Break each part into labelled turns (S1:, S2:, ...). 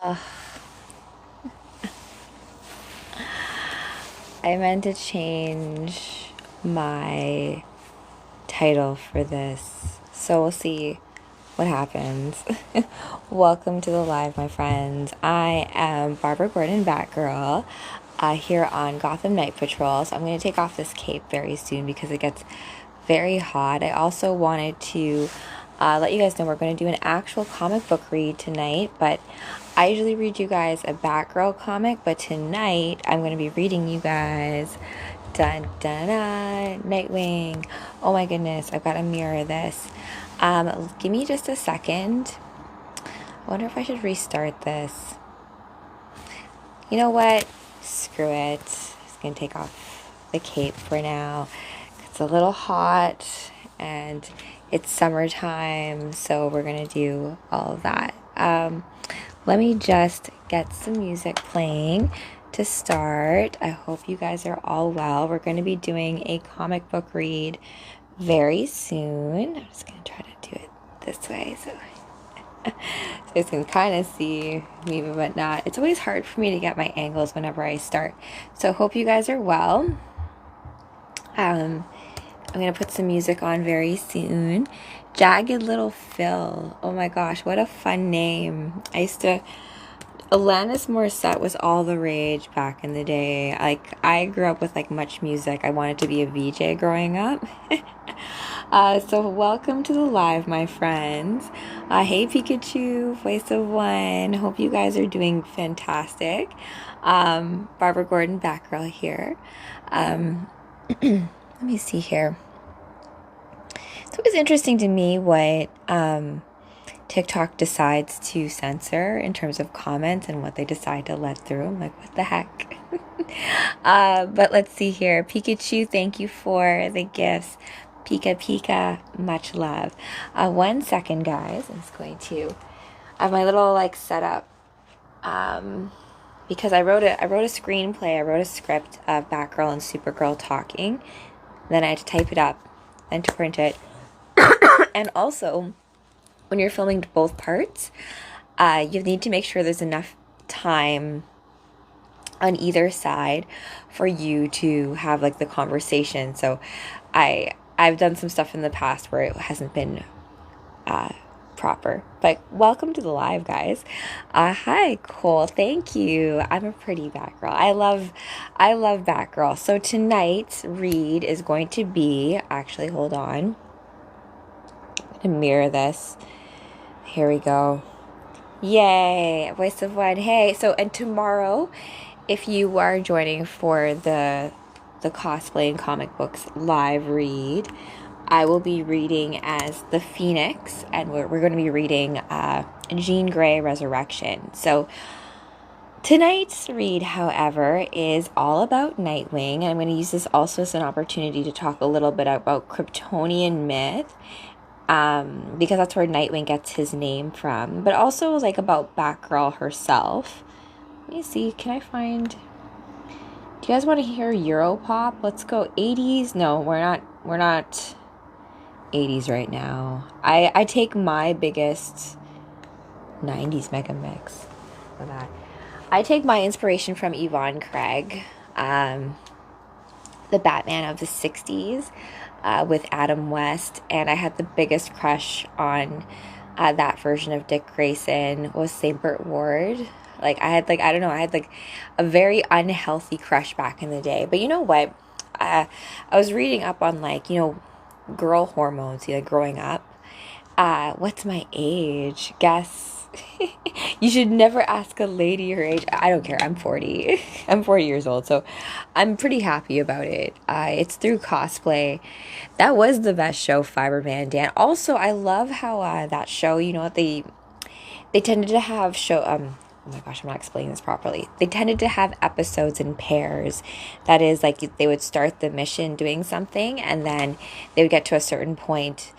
S1: Ugh. I meant to change my title for this, so we'll see what happens. Welcome to the live, my friends. I am Barbara Gordon, Batgirl, here on Gotham Night Patrol. So I'm going to take off this cape very soon because it gets very hot. I also wanted to let you guys know we're going to do an actual comic book read tonight, but I usually read you guys a Batgirl comic, but tonight I'm going to be reading you guys dun dun dun Nightwing. Oh my goodness, I've got to mirror this. Give me just a second. I wonder if I should restart this. You know what? Screw it. Just going to take off the cape for now. It's a little hot and it's summertime, so we're going to do all of that. Let me just get some music playing to start. I hope you guys are all well. We're going to be doing a comic book read very soon. I'm just going to try to do it this way so you guys can kind of see me, but not. It's always hard for me to get my angles whenever I start. So hope you guys are well. I'm going to put some music on very soon. Jagged Little Phil. Oh my gosh, what a fun name. Alanis Morissette was all the rage back in the day. Like, I grew up with, much music. I wanted to be a VJ growing up. So welcome to the live, my friends. Hey, Pikachu, Voice of One. Hope you guys are doing fantastic. Barbara Gordon, Batgirl here. Let me see here. So it was interesting to me what TikTok decides to censor in terms of comments and what they decide to let through. I'm like, what the heck? But let's see here. Pikachu, thank you for the gifts. Pika Pika, much love. 1 second, guys. I'm just going to have my little setup. Because I wrote a screenplay. I wrote a script of Batgirl and Supergirl talking. Then I had to type it up and to print it. And also, when you're filming both parts, you need to make sure there's enough time on either side for you to have the conversation. So I've done some stuff in the past where it hasn't been proper. But welcome to the live, guys. Hi, Cole. Thank you. I'm a pretty Batgirl. I love Batgirl. So tonight's read is going to be, actually, hold on. I'm gonna mirror this. Here we go. Yay, Voice of One. Hey, so and tomorrow, if you are joining for the cosplay and comic books live read, I will be reading as the Phoenix, and we're going to be reading Jean Grey Resurrection. So tonight's read, however, is all about Nightwing, and I'm going to use this also as an opportunity to talk a little bit about Kryptonian myth, because that's where Nightwing gets his name from, but also about Batgirl herself. Let me see, can I find... Do you guys want to hear Europop? Let's go 80s. No, we're not 80s right now. I take my biggest 90s mega mix for that. I take my inspiration from Yvonne Craig, the Batman of the 60s, with Adam West, and I had the biggest crush on that version of Dick Grayson was St. Bert Ward. I had a very unhealthy crush back in the day. But you know what? I was reading up on girl hormones, growing up. What's my age? Guess. You should never ask a lady her age. I don't care. I'm 40. I'm 40 years old, so I'm pretty happy about it. It's through cosplay. That was the best show, Fiberman Dan. Also, I love how that show, they tended to have oh my gosh, I'm not explaining this properly. They tended to have episodes in pairs. That is, they would start the mission doing something, and then they would get to a certain point,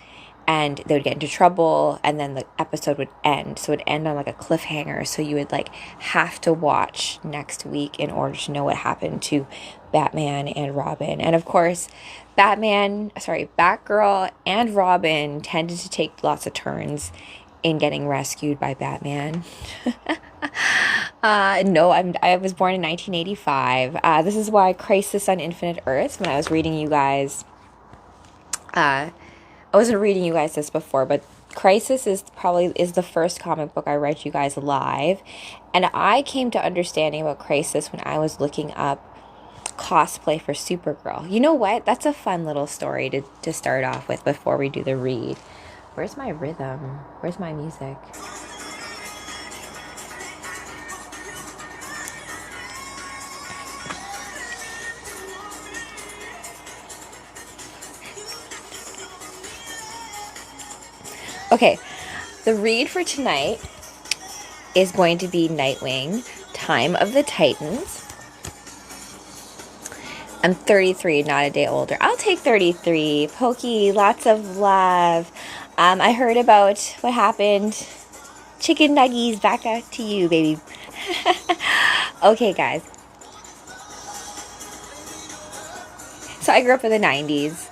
S1: and they would get into trouble, and then the episode would end. So it would end on a cliffhanger. So you would have to watch next week in order to know what happened to Batman and Robin. And of course, Batgirl and Robin tended to take lots of turns in getting rescued by Batman. No, I was born in 1985. This is why Crisis on Infinite Earths, when I was reading you guys, I wasn't reading you guys this before, but Crisis is the first comic book I read you guys live, and I came to understanding about Crisis when I was looking up cosplay for Supergirl. You know what? That's a fun little story to start off with before we do the read. Where's my rhythm? Where's my music? Okay, the read for tonight is going to be Nightwing, Time of the Titans. I'm 33, not a day older. I'll take 33. Pokey, lots of love. I heard about what happened. Chicken nuggies, back out to you, baby. Okay, guys. So I grew up in the 90s.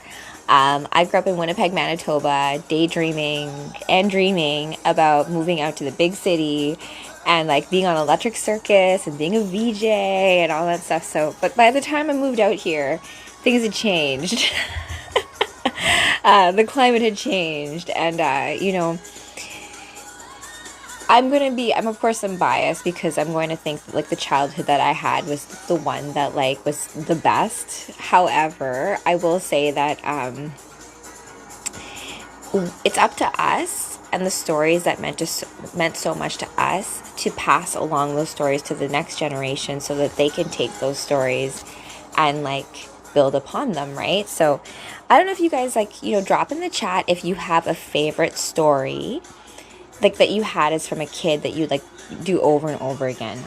S1: I grew up in Winnipeg, Manitoba, daydreaming and dreaming about moving out to the big city and like being on Electric Circus and being a VJ and all that stuff. So, but by the time I moved out here, things had changed. The climate had changed, and you know, I'm of course I'm biased because I'm going to think that, like, the childhood that I had was the one that like was the best. However, I will say that it's up to us and the stories that meant so much to us to pass along those stories to the next generation so that they can take those stories and like build upon them, right? So I don't know if you guys like, you know, drop in the chat if you have a favorite story like that you had as from a kid that you like do over and over again.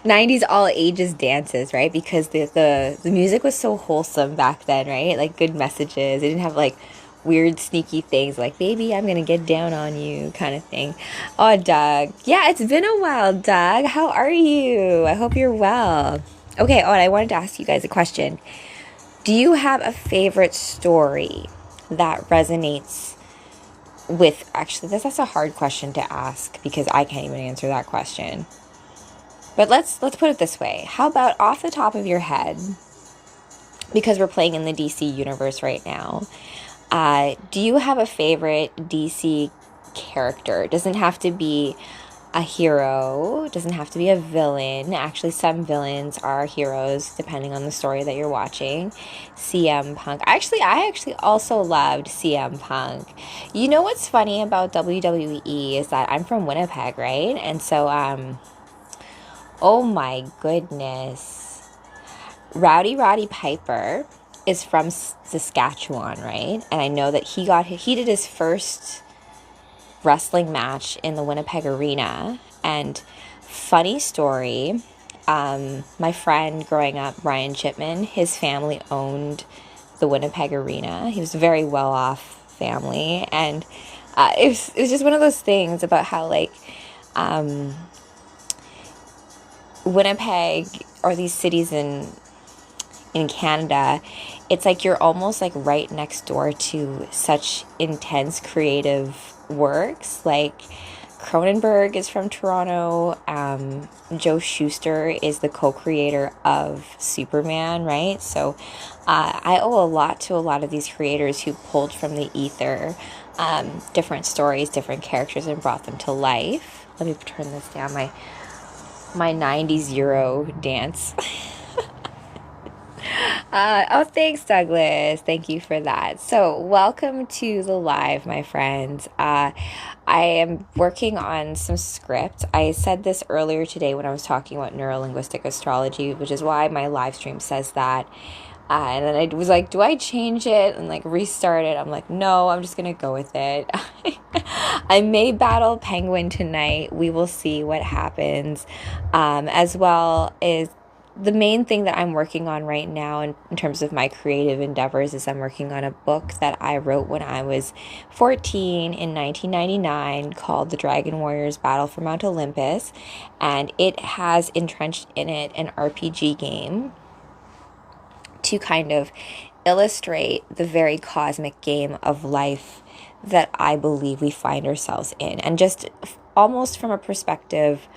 S1: 90s all ages dances, right? Because the music was so wholesome back then, right? Like good messages. They didn't have like weird sneaky things like baby I'm gonna get down on you kind of thing. Oh, Doug, yeah, it's been a while. Doug, how are you? I hope you're well. Okay. Oh, and I wanted to ask you guys a question. Do you have a favorite story that resonates with, actually that's a hard question to ask because I can't even answer that question. But let's put it this way. How about off the top of your head, because we're playing in the DC universe right now, do you have a favorite DC character? It doesn't have to be a hero, doesn't have to be a villain. Actually, some villains are heroes depending on the story that you're watching. CM Punk. I actually also loved CM Punk. You know what's funny about WWE is that I'm from Winnipeg, right? And so oh my goodness. Roddy Piper is from Saskatchewan, right? And I know that he did his first wrestling match in the Winnipeg Arena. And funny story, my friend growing up, Ryan Chipman, his family owned the Winnipeg Arena. He was a very well-off family, and it was just one of those things about how like Winnipeg or these cities in Canada, it's like you're almost like right next door to such intense creative works. Like Cronenberg is from Toronto. Joe Shuster is the co-creator of Superman, right? So I owe a lot to a lot of these creators who pulled from the ether different stories, different characters, and brought them to life. Let me turn this down, my 90s Euro dance. Oh, thanks, Douglas. Thank you for that. So, welcome to the live, my friends. I am working on some script. I said this earlier today when I was talking about neurolinguistic astrology, which is why my live stream says that. And then I was like, do I change it and like restart it? I'm like, no, I'm just going to go with it. I may battle Penguin tonight. We will see what happens. As well as the main thing that I'm working on right now in terms of my creative endeavors is I'm working on a book that I wrote when I was 14 in 1999 called The Dragon Warriors Battle for Mount Olympus. And it has entrenched in it an RPG game to kind of illustrate the very cosmic game of life that I believe we find ourselves in. And just almost from a perspective,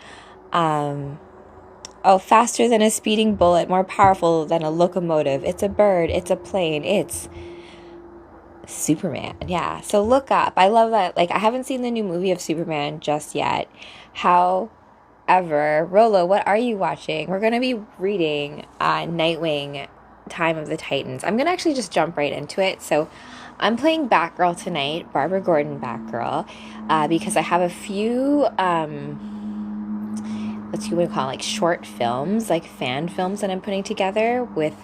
S1: faster than a speeding bullet, more powerful than a locomotive. It's a bird, it's a plane, it's Superman. Yeah, so look up. I love that. Like, I haven't seen the new movie of Superman just yet. However, Rolo, what are you watching? We're going to be reading Nightwing, Time of the Titans. I'm going to actually just jump right into it. So I'm playing Batgirl tonight, Barbara Gordon Batgirl, because I have a few, what you would call like short films, like fan films that I'm putting together with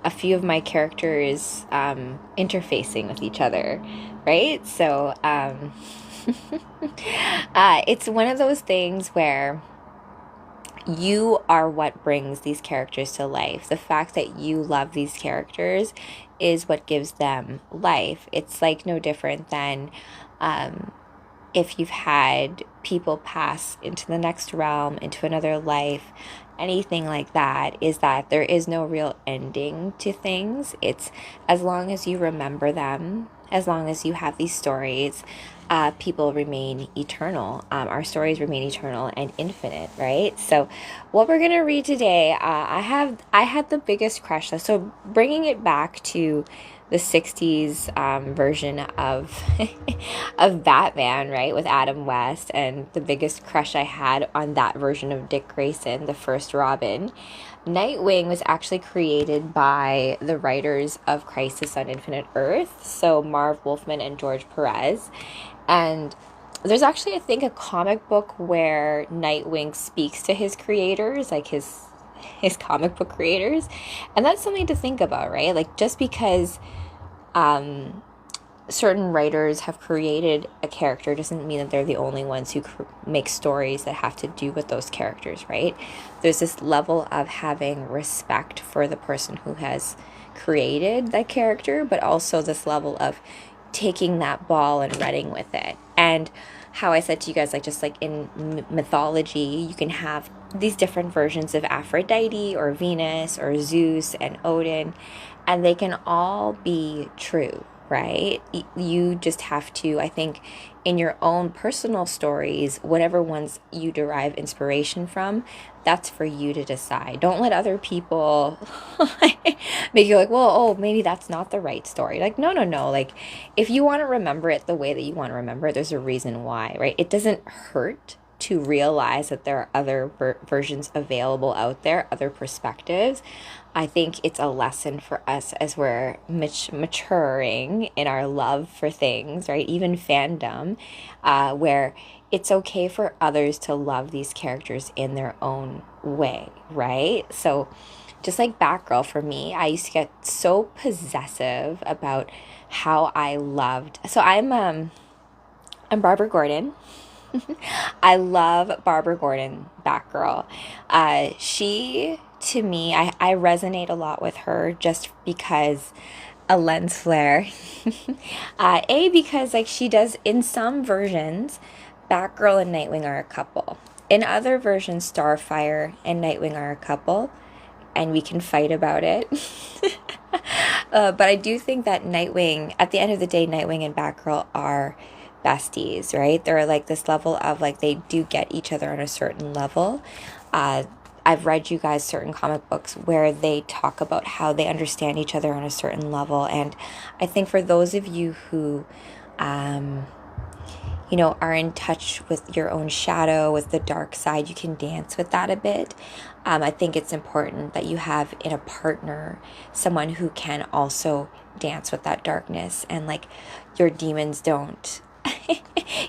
S1: a few of my characters interfacing with each other, right? So it's one of those things where you are what brings these characters to life. The fact that you love these characters is what gives them life. It's like no different than if you've had people pass into the next realm, into another life, anything like that, is that there is no real ending to things. It's as long as you remember them, as long as you have these stories, people remain eternal. Our stories remain eternal and infinite, right? So what we're going to read today, I had the biggest crush. So bringing it back to the 60s version of of Batman, right, with Adam West, and the biggest crush I had on that version of Dick Grayson, the first Robin. Nightwing was actually created by the writers of Crisis on Infinite Earth, so Marv Wolfman and George Perez. And there's actually, I think, a comic book where Nightwing speaks to his creators, like his comic book creators. And that's something to think about, right? Like, just because certain writers have created a character doesn't mean that they're the only ones who make stories that have to do with those characters, right? There's this level of having respect for the person who has created that character, but also this level of taking that ball and running with it. And how I said to you guys, like, just like in mythology, you can have these different versions of Aphrodite or Venus or Zeus and Odin, and they can all be true, right? You just have to, I think, in your own personal stories, whatever ones you derive inspiration from, that's for you to decide. Don't let other people make you like, well, oh, maybe that's not the right story. Like, no. Like, if you want to remember it the way that you want to remember it, there's a reason why, right? It doesn't hurt to realize that there are other versions available out there, other perspectives. I think it's a lesson for us as we're maturing in our love for things, right? Even fandom, where it's okay for others to love these characters in their own way, right? So just like Batgirl, for me, I used to get so possessive about how I loved. So I'm Barbara Gordon. I love Barbara Gordon, Batgirl. She, to me, I resonate a lot with her just because a lens flare. Because like she does in some versions, Batgirl and Nightwing are a couple. In other versions, Starfire and Nightwing are a couple, and we can fight about it. But I do think that Nightwing, at the end of the day, Nightwing and Batgirl are besties, right? They're like this level of like they do get each other on a certain level. I've read you guys certain comic books where they talk about how they understand each other on a certain level, and I think for those of you who are in touch with your own shadow, with the dark side, you can dance with that a bit. I think it's important that you have in a partner someone who can also dance with that darkness, and like your demons don't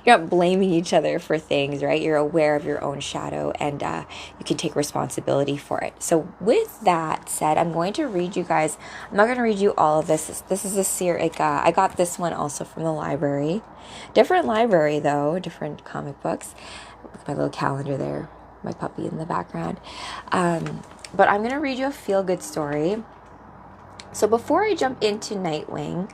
S1: you're not blaming each other for things, right? You're aware of your own shadow, and you can take responsibility for it. So with that said, I'm going to read you guys. I'm not going to read you all of this. This is a series. I got this one also from the library. Different library, though. Different comic books. Look at my little calendar there. My puppy in the background. But I'm going to read you a feel-good story. So before I jump into Nightwing,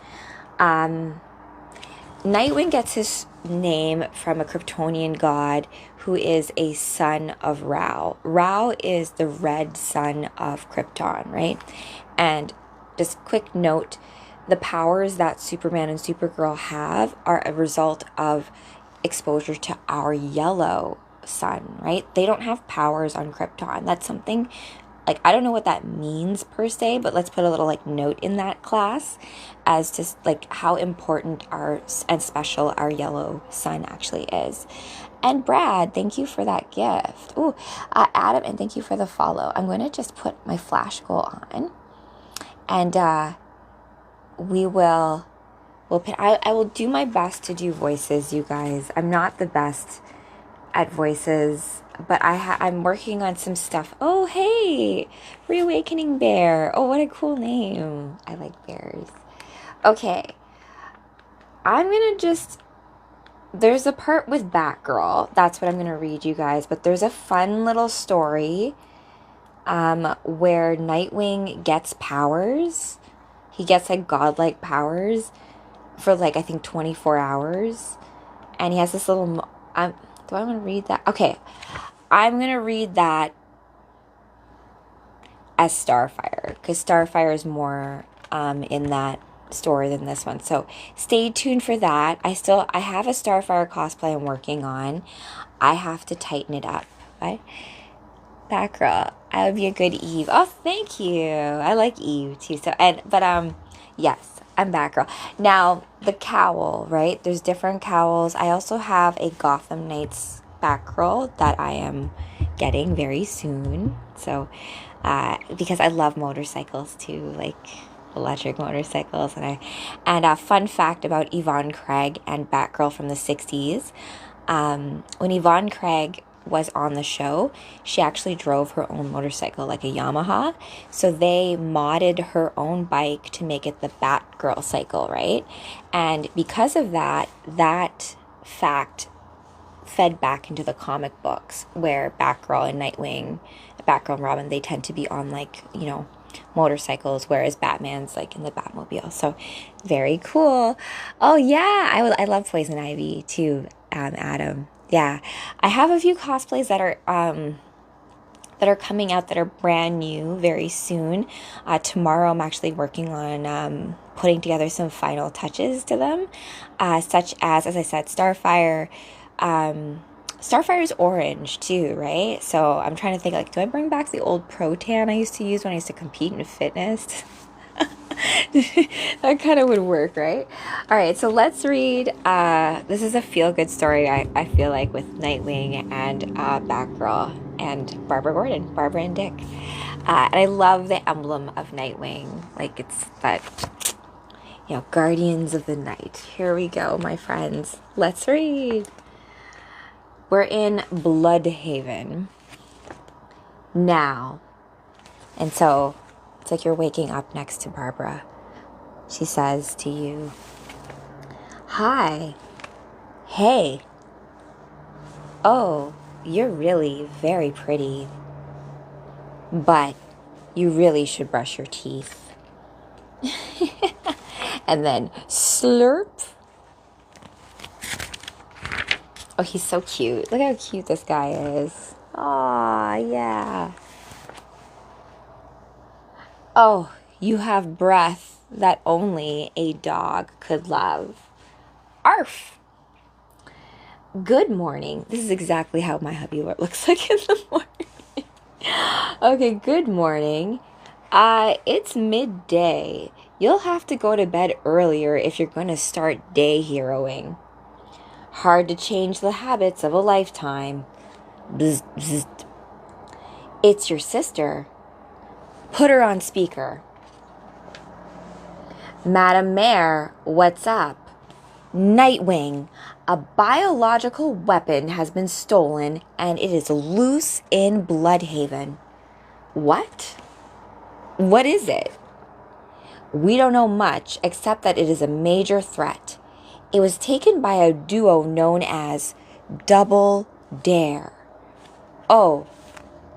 S1: Nightwing gets his name from a Kryptonian god who is a son of Ra. Ra is the red sun of Krypton, right? And just quick note, the powers that Superman and Supergirl have are a result of exposure to our yellow sun, right? They don't have powers on Krypton. That's something, like, I don't know what that means per se, but let's put a little like note in that class as to like how important and special our yellow sun actually is. And Brad, thank you for that gift. Ooh, Adam, and thank you for the follow. I'm going to just put my flash goal on, and I will do my best to do voices, you guys. I'm not the best at voices, but I'm working on some stuff. Oh, hey, Reawakening Bear. Oh, what a cool name. I like bears. Okay, I'm going to there's a part with Batgirl. That's what I'm going to read, you guys. But there's a fun little story where Nightwing gets powers. He gets like godlike powers for like, I think 24 hours. And he has this little... do I want to read that? Okay. I'm going to read that as Starfire, because Starfire is more in that story than this one. So stay tuned for that. I have a Starfire cosplay I'm working on. I have to tighten it up. Right? Batgirl, I would be a good Eve. Oh, thank you. I like Eve too. Yes, I'm Batgirl. Now, the cowl, right? There's different cowls. I also have a Gotham Knights Batgirl that I am getting very soon. So, because I love motorcycles too, like electric motorcycles. And a fun fact about Yvonne Craig and Batgirl from the 60s. When Yvonne Craig was on the show, she actually drove her own motorcycle, like a Yamaha. So they modded her own bike to make it the Batgirl cycle, right? And because of that fact fed back into the comic books, where Batgirl and Nightwing, Batgirl and Robin, they tend to be on like, motorcycles, whereas Batman's like in the Batmobile. So very cool. Oh yeah, I love Poison Ivy too, Adam. Yeah, I have a few cosplays that are coming out that are brand new very soon. Tomorrow I'm actually working on putting together some final touches to them, such as I said, Starfire. Starfire is orange too, right? So I'm trying to think, like, do I bring back the old Pro Tan I used to use when I used to compete in fitness? That kind of would work, right? All right, so let's read. This is a feel-good story, I feel like, with Nightwing and Batgirl and Barbara and Dick. And I love the emblem of Nightwing. Like, it's that, Guardians of the Night. Here we go, my friends. Let's read. We're in Bloodhaven now. And so it's like you're waking up next to Barbara. She says to you, "Hi. Hey. Oh, you're really very pretty. But you really should brush your teeth." And then slurp. Oh, he's so cute. Look how cute this guy is. Aw, yeah. "Oh, you have breath that only a dog could love. Arf. Good morning." This is exactly how my hubby looks like in the morning. Okay, good morning. It's midday. You'll have to go to bed earlier if you're going to start day heroing. Hard to change the habits of a lifetime. Bzz, bzz. It's your sister. Put her on speaker. Madam Mayor, what's up? Nightwing, a biological weapon has been stolen and it is loose in Bloodhaven. What? What is it? We don't know much except that it is a major threat. It was taken by a duo known as Double Dare. Oh,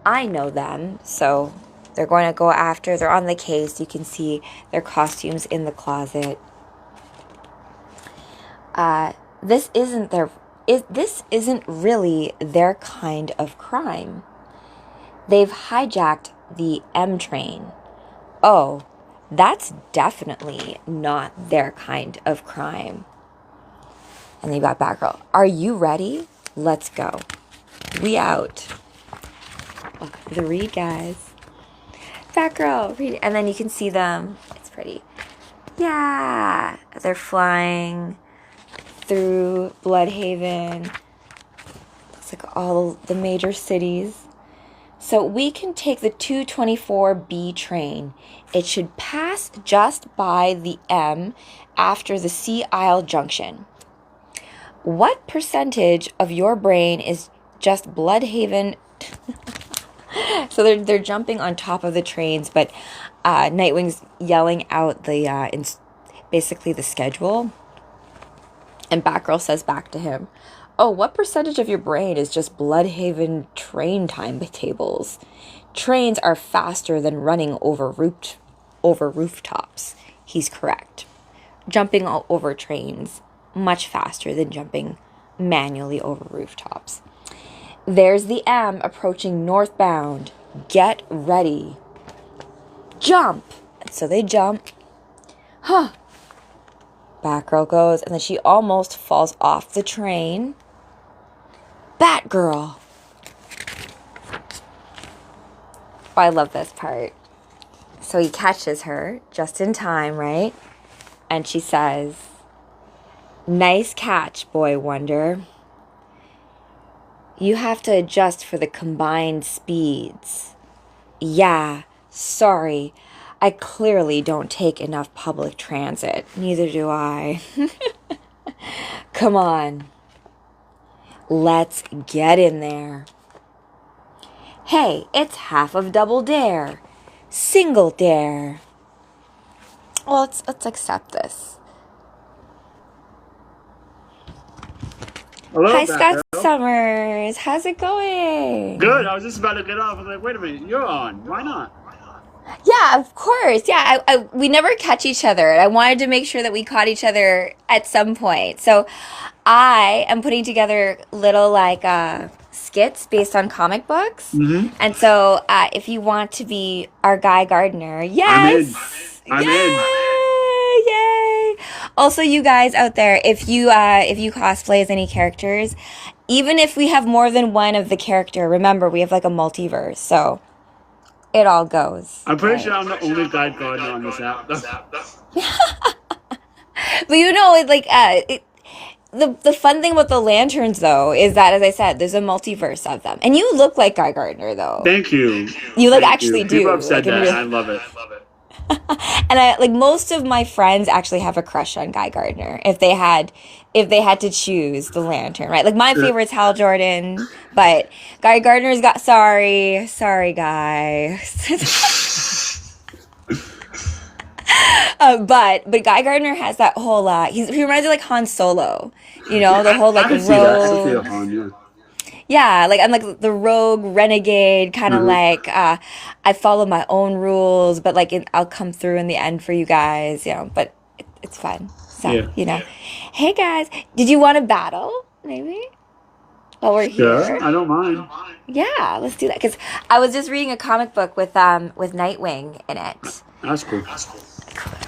S1: I know them, so they're going to go after. They're on the case. You can see their costumes in the closet. This isn't really their kind of crime. They've hijacked the M train. Oh, That's definitely not their kind of crime. And then you got Batgirl. Are you ready? Let's go. We out. Welcome to the read, guys. Batgirl, read. And then you can see them. It's pretty. Yeah. They're flying through Bloodhaven. Looks like all the major cities. So we can take the 224B train. It should pass just by the M after the Sea Isle Junction. What percentage of your brain is just Bloodhaven? So they're jumping on top of the trains, but Nightwing's yelling out the basically the schedule. And Batgirl says back to him, "Oh, what percentage of your brain is just Bloodhaven train timetables? Trains are faster than running over rooftops." He's correct. Jumping over trains much faster than jumping manually over rooftops. There's the M approaching northbound. Get ready. Jump. So they jump. Huh. Batgirl goes, and then she almost falls off the train. Batgirl. Oh, I love this part. So he catches her just in time, right? And she says, "Nice catch, Boy Wonder. You have to adjust for the combined speeds." "Yeah, sorry. I clearly don't take enough public transit. Neither do I." "Come on. Let's get in there." "Hey, it's half of Double Dare. Single Dare." Well, let's accept this.
S2: Hello,
S1: Hi, Scott
S2: Batgirl.
S1: Summers. How's it going?
S2: Good. I was just about to get off. I was like, wait a minute, you're on. Why not?
S1: Yeah, of course. Yeah, we never catch each other, and I wanted to make sure that we caught each other at some point. So I am putting together little skits based on comic books.
S2: Mm-hmm.
S1: And so if you want to be our Guy Gardner, yes.
S2: I'm in.
S1: Yay! Also, you guys out there, if you cosplay as any characters, even if we have more than one of the character, remember we have like a multiverse, so it all goes.
S2: I'm pretty sure I'm the only guy Gardner on this app.
S1: But you know, the fun thing about the lanterns, though, is that, as I said, there's a multiverse of them. And you look like Guy Gardner, though.
S2: Thank you.
S1: You actually do.
S2: People have said that, and I love it.
S1: And most of my friends actually have a crush on Guy Gardner if they had to choose the lantern, right? Like my favorite's Hal Jordan, but Guy Gardner's got sorry Guy. But Guy Gardner has that whole he reminds me like Han Solo, the whole like rogue. Yeah, I'm like the rogue renegade kind of I follow my own rules, but I'll come through in the end for you guys, but it's fun. So, Hey guys, did you want to battle maybe? While we're here?
S2: Sure, I don't mind.
S1: Yeah, let's do that, because I was just reading a comic book with Nightwing in it.
S2: That's cool.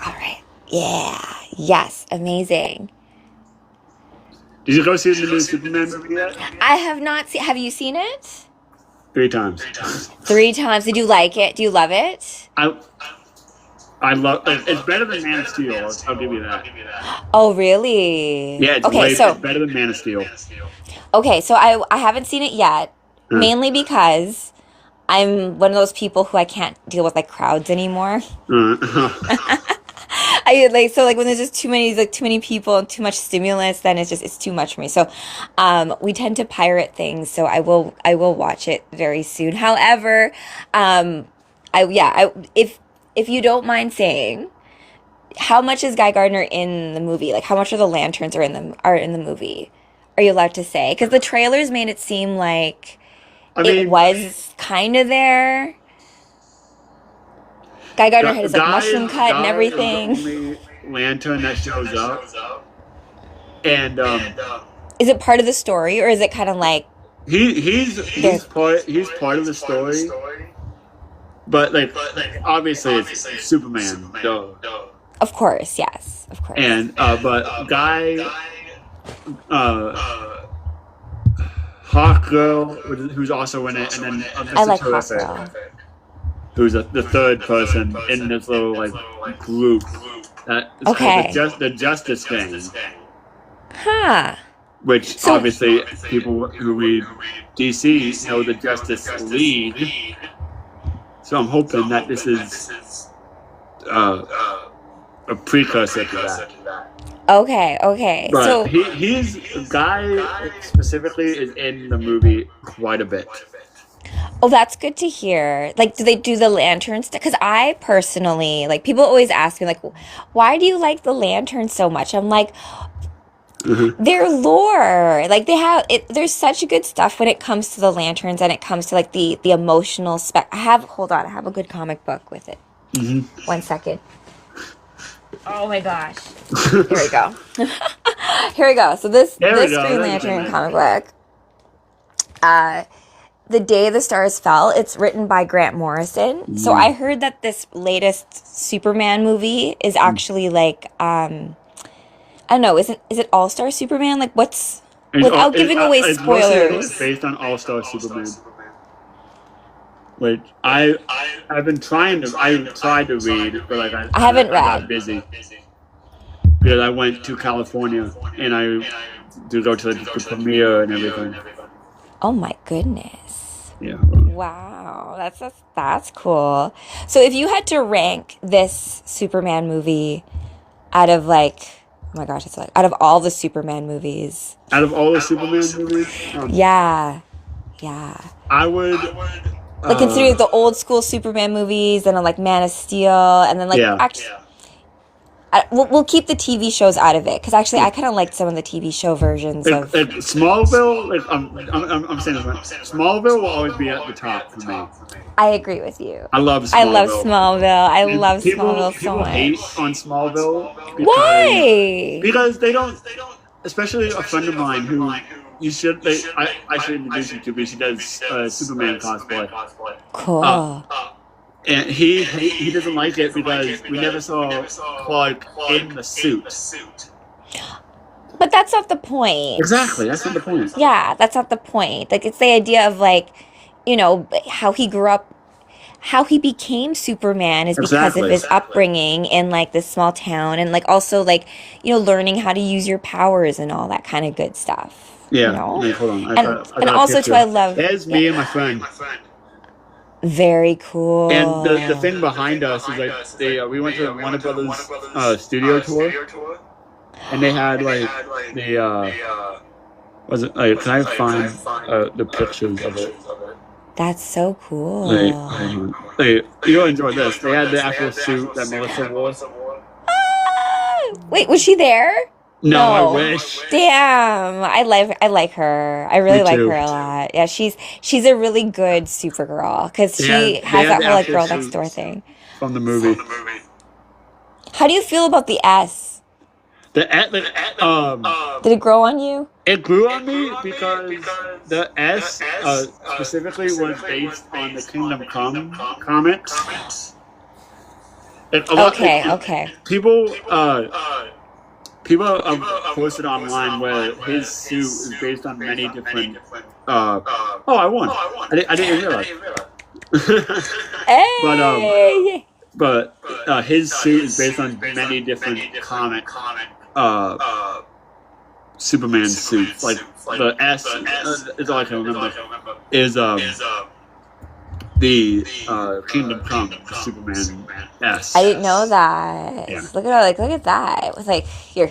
S1: All right. Yeah. Yes. Amazing.
S2: Did you go see the new Superman movie yet?
S1: I have not seen. Have you seen it?
S2: 3 times.
S1: 3 times. Did you like it? Do you love it?
S2: I love it. It's better than Man of Steel. I'll give you that.
S1: Oh, really?
S2: Yeah, it's better than Man of Steel.
S1: Okay, so I haven't seen it yet, mainly because I'm one of those people who I can't deal with crowds anymore. When there's just too many people and too much stimulus, then it's too much for me. So we tend to pirate things, so I will watch it very soon. However, if you don't mind saying, how much is Guy Gardner in the movie? How much of the lanterns are in the movie? Are you allowed to say? Because the trailers made it seem like it was kind of there. Guy Gardner had his mushroom cut and everything.
S2: Is the only lantern that shows up. And
S1: is it part of the story, or is it kind of like
S2: he's part of the story? but like obviously it's Superman, duh.
S1: Of course, yes, of course.
S2: And but Guy, Hawk Girl, who's also in it, and then
S1: I
S2: Mr.
S1: like Hawk
S2: Terrific,
S1: Girl.
S2: who's the third person in this little like group that is
S1: Okay.
S2: called the Justice Gang,
S1: Huh.
S2: which
S1: So-
S2: obviously people who read DC know the Justice League. So I'm hoping that this is a precursor to that.
S1: Okay.
S2: But
S1: So
S2: he's Guy specifically is in the movie quite a bit.
S1: oh, that's good to hear. Like, do they do the lanterns? Because I personally, like, people always ask me, like, why do you like the lanterns so much? I'm like, their lore. Like, they have it. There's such good stuff when it comes to the lanterns and it comes to like the emotional spec. Hold on, I have a good comic book with it. 1 second. Oh my gosh. Here we go. Here we go. So this Green Lantern comic book. The Day the Stars Fell, it's written by Grant Morrison. So I heard that this latest Superman movie is actually like I don't know, is it All-Star Superman? Like without giving away spoilers.
S2: It's based on All-Star Superman. Which I've been trying to tried to read, but like I
S1: haven't read.
S2: I got busy because I went to California and I to go to the premiere and everything.
S1: Oh my goodness.
S2: Yeah.
S1: Wow, that's cool. So if you had to rank this Superman movie out of like, oh my gosh, it's like out of all the Superman movies.
S2: Out of all the Superman movies?
S1: Yeah.
S2: I would
S1: like considering the old school Superman movies and like Man of Steel and then like actually we'll keep the TV shows out of it because actually I kind of liked some of the TV show versions of
S2: Smallville. Like I'm saying this right. Smallville will always be at the top for me.
S1: I agree with you.
S2: I love Smallville.
S1: I love Smallville
S2: People
S1: so much.
S2: Hate on Smallville.
S1: Why?
S2: Because they don't. Especially a friend of mine who you should. I should introduce you to because she does Superman cosplay.
S1: Cool.
S2: And he doesn't like it because we never saw Clark in the suit.
S1: But that's not the point.
S2: Exactly, that's not the point.
S1: Yeah, that's not the point. Like, it's the idea of, like, you know, how he grew up, how he became Superman is because of his upbringing in, like, this small town. And, like, also, like, you know, learning how to use your powers and all that kind of good stuff.
S2: Yeah.
S1: You know?
S2: Wait, hold on.
S1: And also, too, I love...
S2: There's me and my friend.
S1: Very cool.
S2: And the thing behind us is like we went to the Warner Brothers studio tour, and they had like the was it like can I find the pictures of it?
S1: That's so cool.
S2: You'll enjoy this. They had the actual suit that Melissa wore.
S1: Wait, was she there?
S2: No, I wish.
S1: Damn, I like her. I really like her a lot. Yeah, she's a really good Supergirl because she has that whole like girl next door thing
S2: from the movie.
S1: How do you feel about the S?
S2: Did
S1: it grow on you?
S2: It grew on me because the S specifically was based on the Kingdom Come comics.
S1: Okay.
S2: People have posted online where his suit is based on many different. I won. I didn't realize.
S1: Hey.
S2: But his suit is based on many different comic Superman suits. Like the S is all I can remember. Is the Kingdom Come Superman S.
S1: I didn't know that.
S2: Yeah.
S1: Look at that. With like your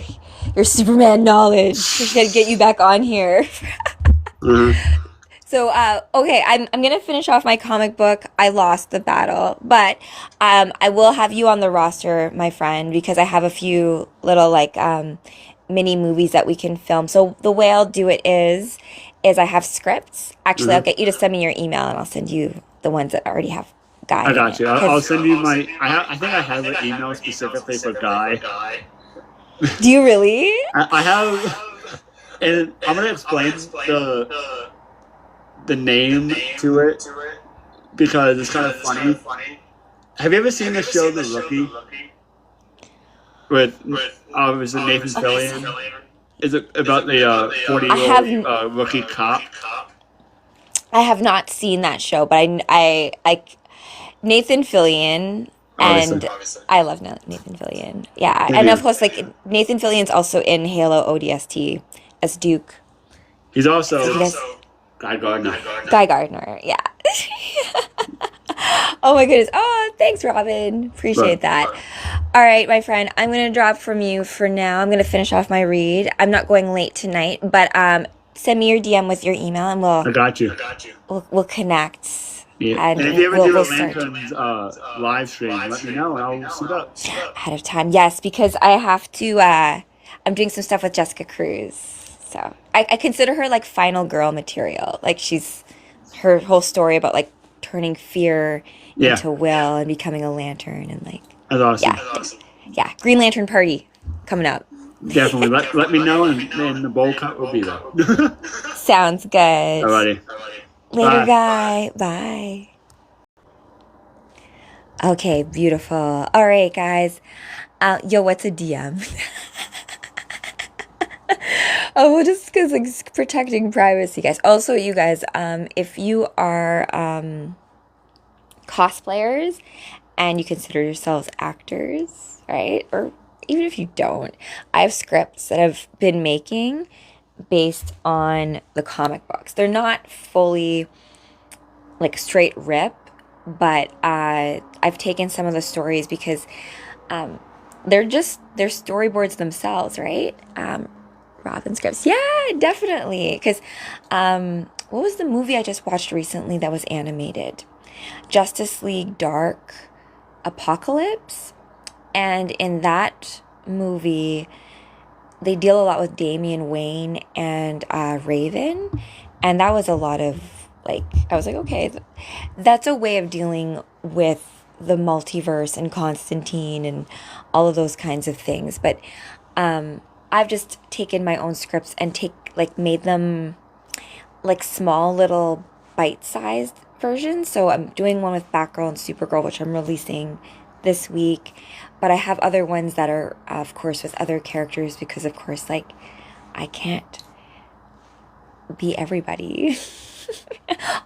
S1: Superman knowledge. Just gotta get you back on here. So okay, I'm gonna finish off my comic book. I lost the battle, but I will have you on the roster, my friend, because I have a few little like mini movies that we can film. So the way I'll do it is I have scripts. Actually, I'll get you to send me your email, and I'll send you the ones that already have Guy.
S2: I got you. I'll send you my. I think I have an email specifically for Guy.
S1: Do you really?
S2: I have, and I'm gonna explain the name to it because it's kind of funny. Have you ever seen the show The Rookie with was it Nathan Fillion? Is it about the
S1: I
S2: 40-year-old
S1: have
S2: rookie cop?
S1: I have not seen that show, but I Nathan Fillion,
S2: Obviously,
S1: and I love Nathan Fillion. Yeah,
S2: same
S1: and of
S2: here.
S1: course, like Nathan Fillion's also in Halo ODST as Duke.
S2: He's
S1: So
S2: also
S1: he does
S2: Guy Gardner.
S1: Guy Gardner. Yeah. Oh my goodness. Oh, thanks, Robin.
S2: But
S1: Appreciate that. All right, my friend. I'm gonna drop from you for now. I'm gonna finish off my read. I'm not going late tonight, but send me your DM with your email, and
S2: I got you.
S1: we'll connect,
S2: Yeah.
S1: and
S2: And if you ever do a
S1: we'll start
S2: Lanterns live stream, let me know and I'll suit up.
S1: ahead of time. Yes, because I have to. I'm doing some stuff with Jessica Cruz, so I consider her like final girl material. Like she's her whole story about like turning fear
S2: Yeah,
S1: into will and becoming a lantern, and like
S2: that's
S1: yeah,
S2: awesome.
S1: yeah, Green Lantern party coming up.
S2: Definitely let me know and the bowl cut will be there.
S1: Sounds good.
S2: Alrighty.
S1: Later,
S2: Bye.
S1: guy. Bye. Okay, beautiful. All right, guys. Yo, what's a DM? Oh, well, just because like protecting privacy, guys. Also, you guys, if you are cosplayers and you consider yourselves actors, right? Or even if you don't, I have scripts that I've been making based on the comic books. They're not fully like straight rip, but I've taken some of the stories because they're storyboards themselves, right? Robin scripts, yeah, definitely. Because what was the movie I just watched recently that was animated? Justice League Dark Apocalypse, and in that movie they deal a lot with Damian Wayne and Raven, and that was a lot of like I was like, okay, that's a way of dealing with the multiverse and Constantine and all of those kinds of things. But I've just taken my own scripts and made them like small little bite-sized versions. So I'm doing one with Batgirl and Supergirl, which I'm releasing this week. But I have other ones that are, of course, with other characters because, of course, like I can't be everybody.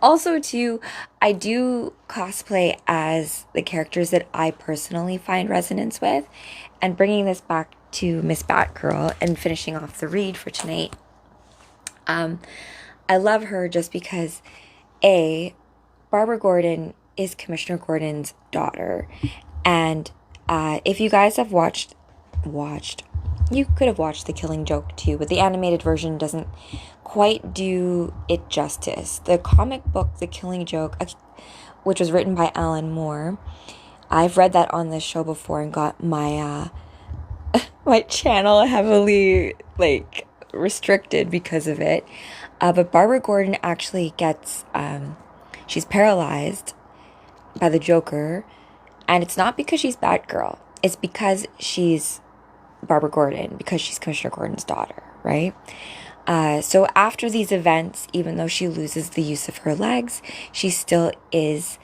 S1: Also, too, I do cosplay as the characters that I personally find resonance with. And bringing this back to Miss Batgirl and finishing off the read for tonight, I love her just because, A, Barbara Gordon is Commissioner Gordon's daughter. And if you guys have watched, you could have watched The Killing Joke too, but the animated version doesn't quite do it justice. The comic book, The Killing Joke, which was written by Alan Moore, I've read that on this show before and got my my channel heavily like restricted because of it. But Barbara Gordon actually gets she's paralyzed by the Joker, and it's not because she's Batgirl. It's because she's Barbara Gordon, because she's Commissioner Gordon's daughter, right? So after these events, even though she loses the use of her legs, she still is,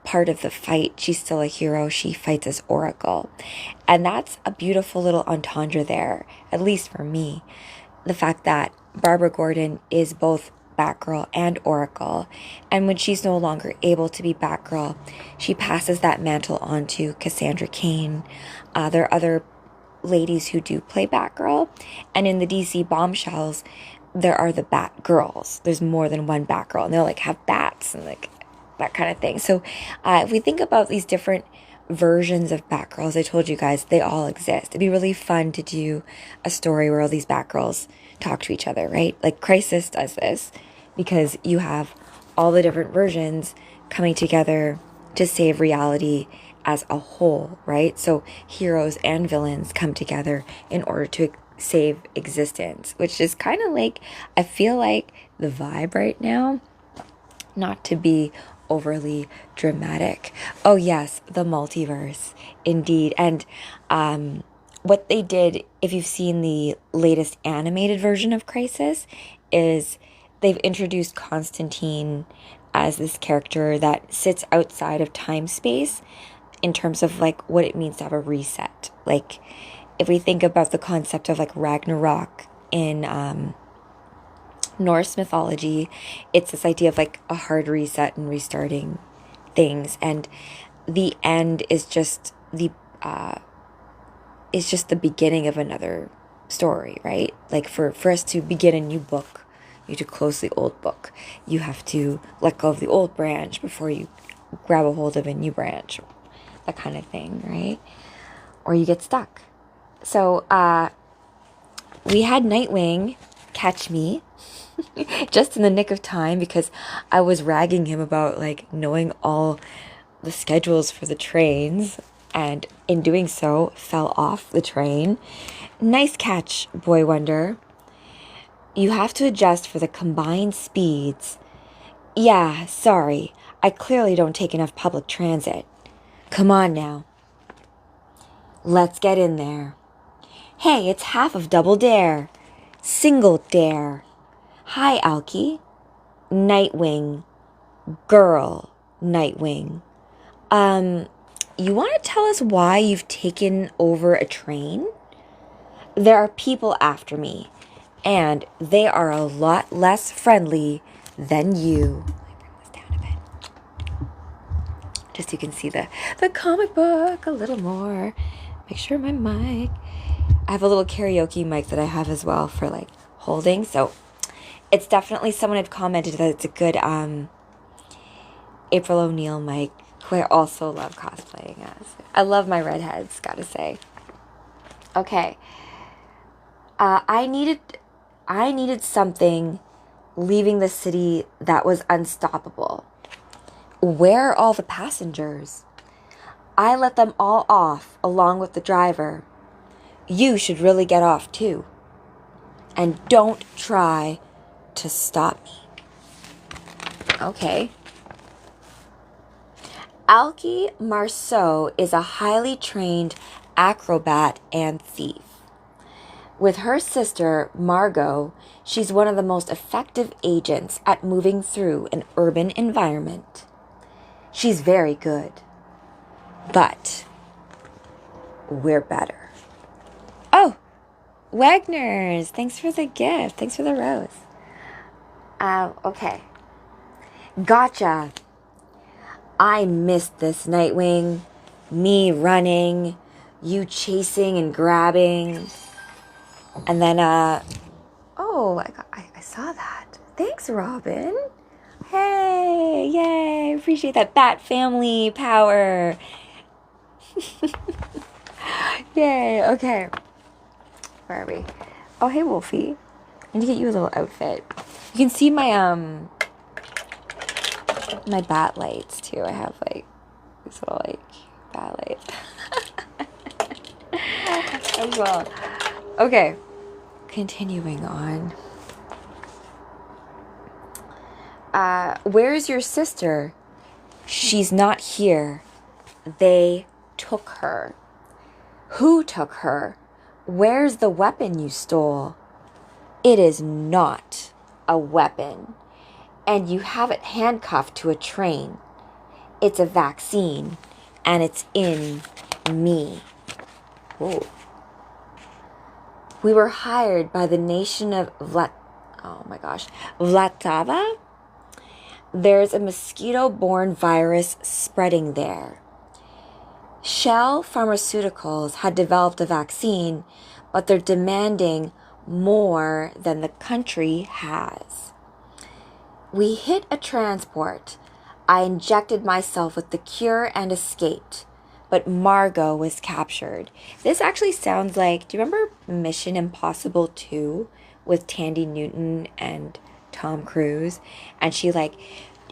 S1: part of the fight. She's still a hero. She fights as Oracle. And that's a beautiful little entendre there, at least for me. The fact that Barbara Gordon is both Batgirl and Oracle. And when she's no longer able to be Batgirl, she passes that mantle on to Cassandra Cain. There are other ladies who do play Batgirl, and in the DC Bombshells there are the Batgirls. There's more than one Batgirl, and they'll like have bats and like that kind of thing. So if we think about these different versions of Batgirl, as I told you guys, they all exist. It'd be really fun to do a story where all these Batgirls talk to each other, right? Like Crisis does this because you have all the different versions coming together to save reality as a whole, right? So heroes and villains come together in order to save existence, which is kind of like, I feel like the vibe right now, not to be overly dramatic. Oh yes, the multiverse, indeed. And what they did, if you've seen the latest animated version of Crisis, is they've introduced Constantine as this character that sits outside of time-space in terms of like what it means to have a reset. Like if we think about the concept of like Ragnarok in Norse mythology, it's this idea of like a hard reset and restarting things, and the end is just the beginning of another story, right? Like for us to begin a new book, you have to close the old book. You have to let go of the old branch before you grab a hold of a new branch, that kind of thing, right? Or you get stuck. So we had Nightwing catch me just in the nick of time because I was ragging him about like knowing all the schedules for the trains, and in doing so fell off the train. Nice catch, Boy Wonder. You have to adjust for the combined speeds. Yeah, sorry. I clearly don't take enough public transit. Come on now. Let's get in there. Hey, it's half of Double Dare. Single Dare. Hi, Alki. Nightwing. Girl, Nightwing. You want to tell us why you've taken over a train? There are people after me, and they are a lot less friendly than you. Let me bring this down a bit. Just so you can see the comic book a little more. Make sure my mic. I have a little karaoke mic that I have as well for like holding. So it's definitely, someone had commented that it's a good April O'Neil mic, who I also love cosplaying as. I love my redheads, gotta say. Okay. I needed something leaving the city that was unstoppable. Where are all the passengers? I let them all off along with the driver. You should really get off too. And don't try to stop me. Okay. Alki Marceau is a highly trained acrobat and thief. With her sister, Margot, she's one of the most effective agents at moving through an urban environment. She's very good. But we're better. Oh, Wagner's. Thanks for the gift. Thanks for the rose. Okay. Gotcha. I missed this, Nightwing. Me running, you chasing and grabbing. And then, oh, I saw that. Thanks, Robin. Hey, yay, appreciate that Bat family power. Yay, okay. Where are we? Oh, hey, Wolfie. I need to get you a little outfit. You can see my, my bat lights, too. I have, like, these little, like, bat lights. As well. Okay, continuing on. Where's your sister? She's not here. They took her. Who took her? Where's the weapon you stole? It is not a weapon, and you have it handcuffed to a train. It's a vaccine, and it's in me. Whoa. We were hired by the nation of Vlatava. There's a mosquito-borne virus spreading there. Shell Pharmaceuticals had developed a vaccine, but they're demanding more than the country has. We hit a transport. I injected myself with the cure and escaped, but Margot was captured. This actually sounds like, do you remember Mission Impossible 2 with Tandy Newton and Tom Cruise? And she like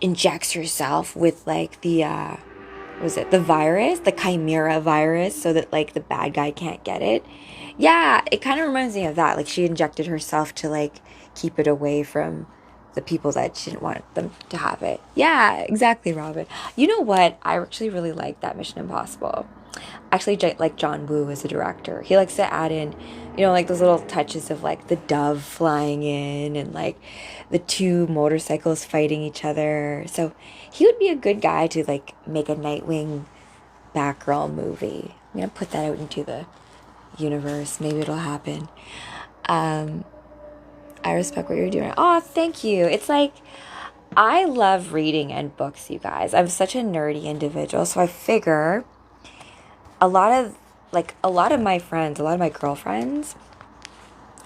S1: injects herself with like the the virus, the chimera virus, so that like the bad guy can't get it. Yeah, it kind of reminds me of that. Like she injected herself to like keep it away from the people that she didn't want them to have it. Yeah, exactly, Robin. You know what? I actually really like that Mission Impossible. Actually, like John Woo is a director. He likes to add in, like those little touches of like the dove flying in and like the two motorcycles fighting each other. So he would be a good guy to like make a Nightwing Batgirl movie. I'm gonna put that out into the universe. Maybe it'll happen. I respect what you're doing. Oh, thank you. It's like I love reading and books, you guys. I'm such a nerdy individual, so I figure a lot of my friends, a lot of my girlfriends,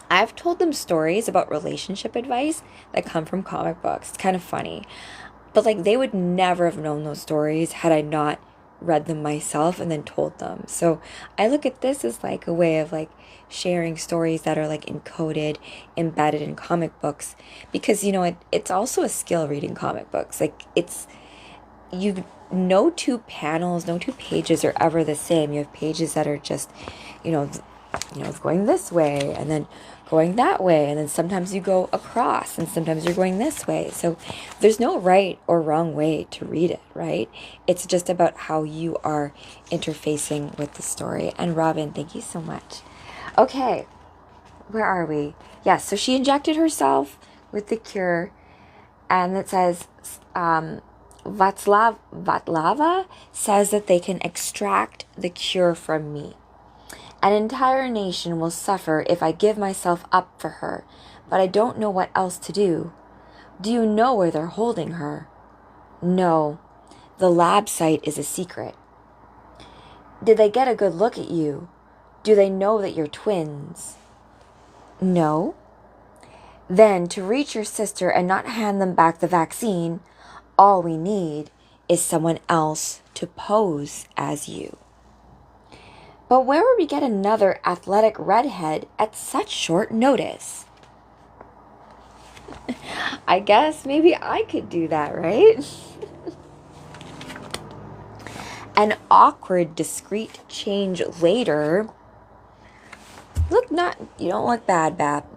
S1: I've told them stories about relationship advice that come from comic books. It's kind of funny. But like they would never have known those stories had I not read them myself and then told them. So I look at this as like a way of like sharing stories that are like encoded, embedded in comic books, because it's also a skill reading comic books. Like no two panels, no two pages are ever the same. You have pages that are just, going this way and then going that way, and then sometimes you go across and sometimes you're going this way. So there's no right or wrong way to read it, right? It's just about how you are interfacing with the story. And Robin, thank you so much. Okay, where are we? Yes, so she injected herself with the cure, and it says Vatlava says that they can extract the cure from me. An entire nation will suffer if I give myself up for her, but I don't know what else to do. Do you know where they're holding her? No, the lab site is a secret. Did they get a good look at you? Do they know that you're twins? No. Then, to reach your sister and not hand them back the vaccine, all we need is someone else to pose as you. But where would we get another athletic redhead at such short notice? I guess maybe I could do that, right? An awkward, discreet change later. You don't look bad, Bap.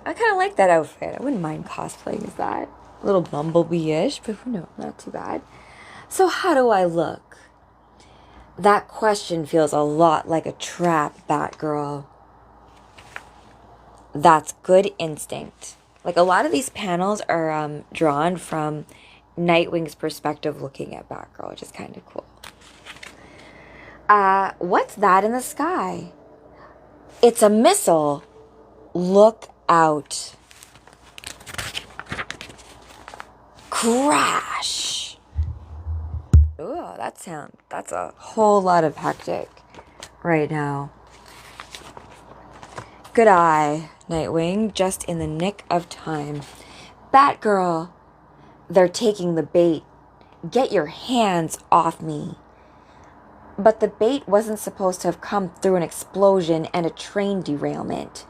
S1: I kind of like that outfit. I wouldn't mind cosplaying as that. A little Bumblebee-ish, but no, not too bad. So how do I look? That question feels a lot like a trap, Batgirl. That's good instinct. Like a lot of these panels are drawn from Nightwing's perspective looking at Batgirl, which is kind of cool. What's that in the sky? It's a missile. Look out. Crash. Ooh, that's a whole lot of hectic right now. Good eye, Nightwing, just in the nick of time. Batgirl, they're taking the bait. Get your hands off me. But the bait wasn't supposed to have come through an explosion and a train derailment.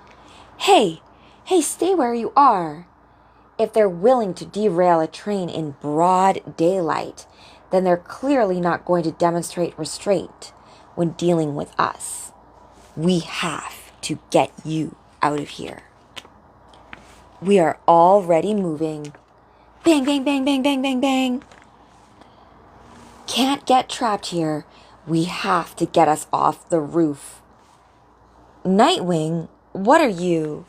S1: Hey, stay where you are. If they're willing to derail a train in broad daylight, then they're clearly not going to demonstrate restraint when dealing with us. We have to get you out of here. We are already moving. Bang, bang, bang, bang, bang, bang, bang. Can't get trapped here. We have to get us off the roof. Nightwing, what are you?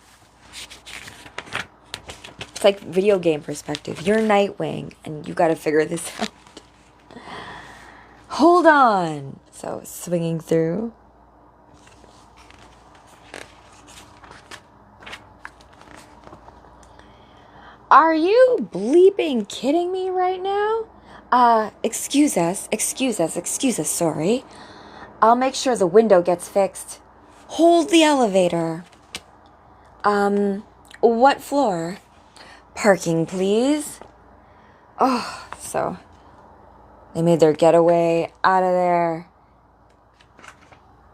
S1: It's like video game perspective. You're Nightwing, and you gotta figure this out. Hold on. So, swinging through. Are you bleeping kidding me right now? Excuse us, sorry. I'll make sure the window gets fixed. Hold the elevator. What floor? Parking, please. Oh, so they made their getaway out of there.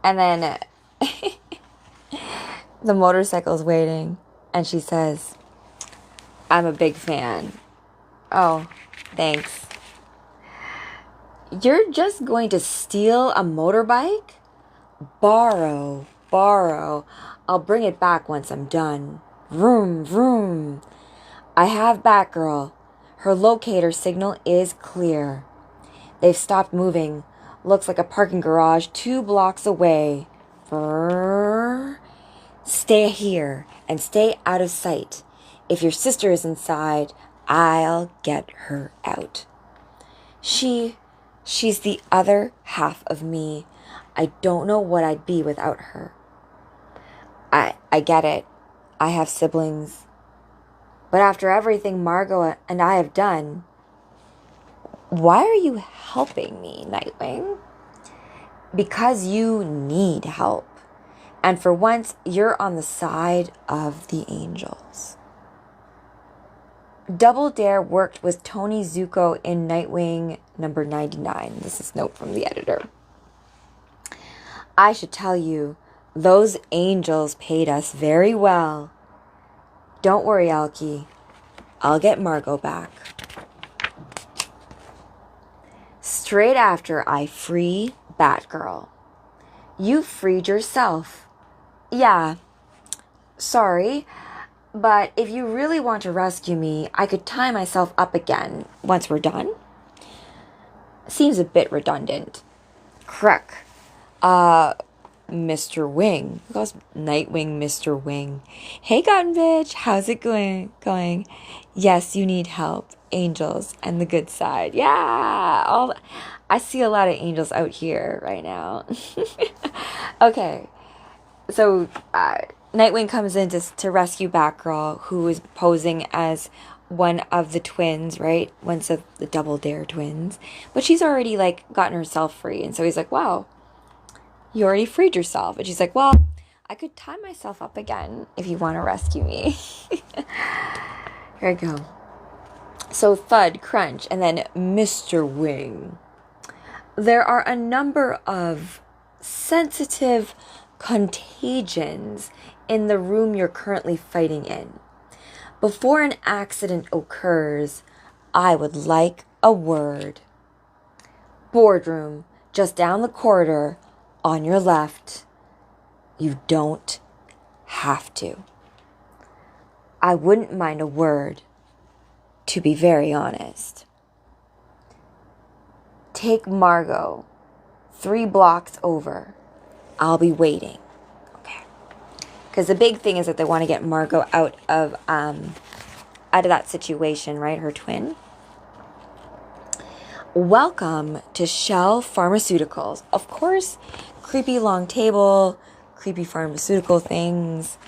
S1: And then the motorcycle's waiting, and she says, I'm a big fan. Oh, thanks. You're just going to steal a motorbike? Borrow. I'll bring it back once I'm done. Vroom, vroom. I have Batgirl. Her locator signal is clear. They've stopped moving. Looks like a parking garage 2 blocks away. Brrr. Stay here and stay out of sight. If your sister is inside, I'll get her out. She's the other half of me. I don't know what I'd be without her. I get it. I have siblings. But after everything Margot and I have done, why are you helping me, Nightwing? Because you need help. And for once, you're on the side of the angels. Double Dare worked with Tony Zuko in Nightwing number 99. This is a note from the editor. I should tell you, those angels paid us very well. Don't worry, Alki. I'll get Margot back. Straight after I free Batgirl. You freed yourself. Yeah, sorry. But if you really want to rescue me, I could tie myself up again once we're done. Seems a bit redundant. Crook. Mr. Wing. Who calls Nightwing Mr. Wing? Hey, Gotten Bitch. How's it going? Yes, you need help. Angels and the good side. Yeah. I see a lot of angels out here right now. Okay. So, Nightwing comes in to rescue Batgirl, who is posing as one of the twins, right? One of the Double Dare twins. But she's already, gotten herself free. And so he's like, wow, you already freed yourself. And she's like, well, I could tie myself up again if you want to rescue me. Here I go. So thud, crunch, and then Mr. Wing. There are a number of sensitive contagions in the room you're currently fighting in. Before an accident occurs, I would like a word. Boardroom, just down the corridor, on your left. You don't have to. I wouldn't mind a word, to be very honest. Take Margot, 3 blocks over. I'll be waiting. Okay. Because the big thing is that they want to get Margot out of that situation, right? Her twin. Welcome to Shell Pharmaceuticals. Of course, creepy long table, creepy pharmaceutical things,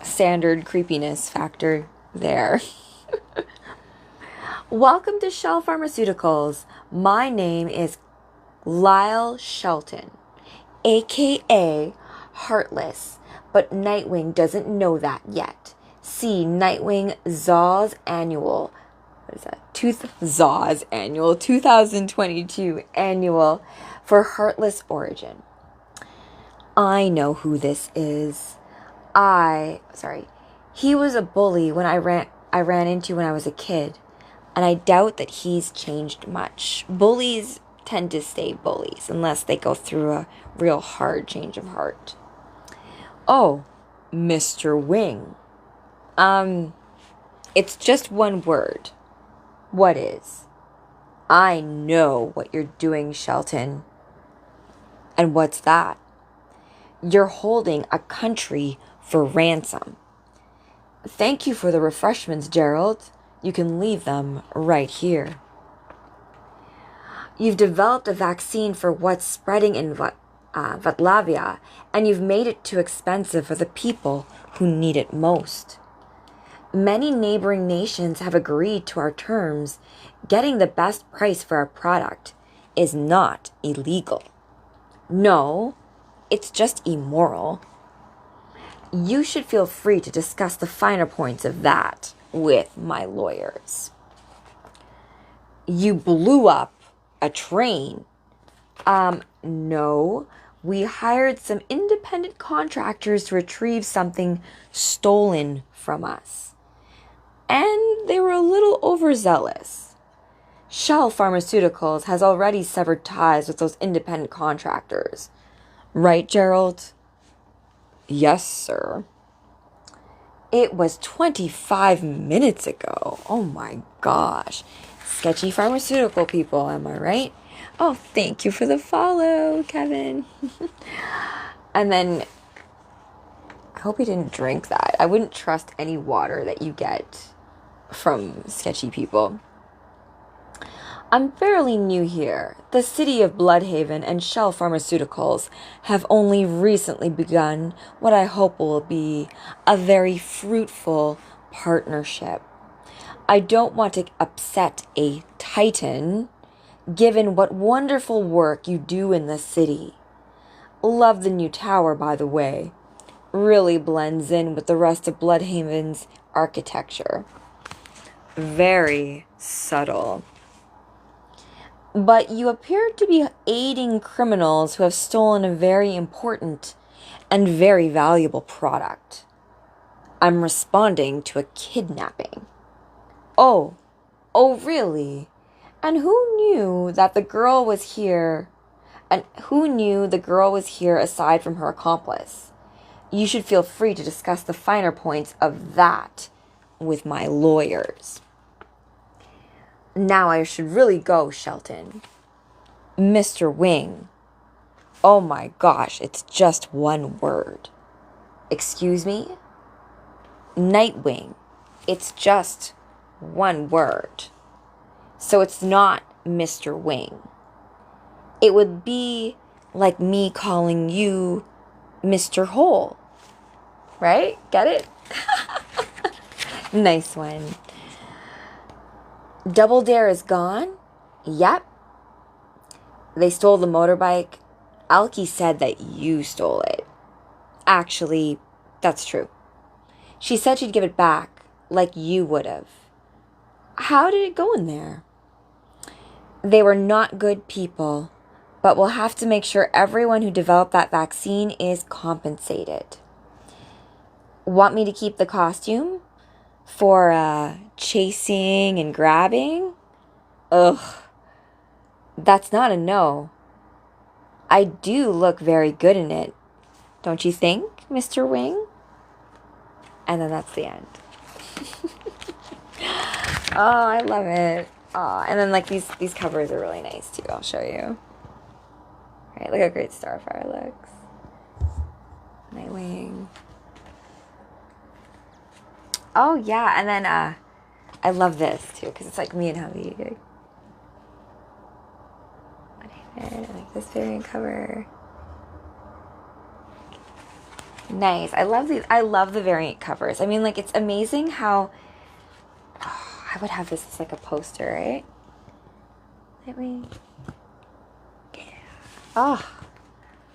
S1: standard creepiness factor there. Welcome to Shell Pharmaceuticals. My name is Lyle Shelton, aka Heartless, but Nightwing doesn't know that yet. See Nightwing Zaw's Annual. What is that? Zaw's Annual 2022 Annual for Heartless Origin. I know who this is. He was a bully when I ran into when I was a kid, and I doubt that he's changed much. Bullies tend to stay bullies unless they go through a real hard change of heart. Oh, Mr. Wing. It's just one word. What is? I know what you're doing, Shelton. And what's that? You're holding a country for ransom. Thank you for the refreshments, Gerald. You can leave them right here. You've developed a vaccine for what's spreading in Vatlavia, and you've made it too expensive for the people who need it most. Many neighboring nations have agreed to our terms. Getting the best price for our product is not illegal. No, it's just immoral. You should feel free to discuss the finer points of that with my lawyers. You blew up a train. No. We hired some independent contractors to retrieve something stolen from us. And they were a little overzealous. Shell Pharmaceuticals has already severed ties with those independent contractors. Right, Gerald? Yes, sir. It was 25 minutes ago. Oh my gosh. Sketchy pharmaceutical people, am I right? Oh, thank you for the follow, Kevin. And then, I hope you didn't drink that. I wouldn't trust any water that you get from sketchy people. I'm fairly new here. The city of Bloodhaven and Shell Pharmaceuticals have only recently begun what I hope will be a very fruitful partnership. I don't want to upset a titan, given what wonderful work you do in the city. Love the new tower, by the way. Really blends in with the rest of Bloodhaven's architecture. Very subtle. But you appear to be aiding criminals who have stolen a very important and very valuable product. I'm responding to a kidnapping. Oh, really? And who knew that the girl was here? And who knew the girl was here aside from her accomplice? You should feel free to discuss the finer points of that with my lawyers. Now I should really go, Shelton. Mr. Wing. Oh my gosh, it's just one word. Excuse me? Nightwing. It's just one word. So it's not Mr. Wing. It would be like me calling you Mr. Hole. Right? Get it? Nice one. Double Dare is gone? Yep. They stole the motorbike. Alki said that you stole it. Actually, that's true. She said she'd give it back, like you would have. How did it go in there? They were not good people, but we'll have to make sure everyone who developed that vaccine is compensated. Want me to keep the costume? For, chasing and grabbing? Ugh. That's not a no. I do look very good in it. Don't you think, Mr. Wing? And then that's the end. Oh, I love it. Oh, and then like these covers are really nice too. I'll show you. All right, look how great Starfire looks. Nightwing. Oh yeah, and then I love this too because it's like me and hubby. I like this variant cover. Nice. I love these. I love the variant covers. I mean, like, it's amazing how I would have this as like a poster, right? Nightwing. Yeah. Oh,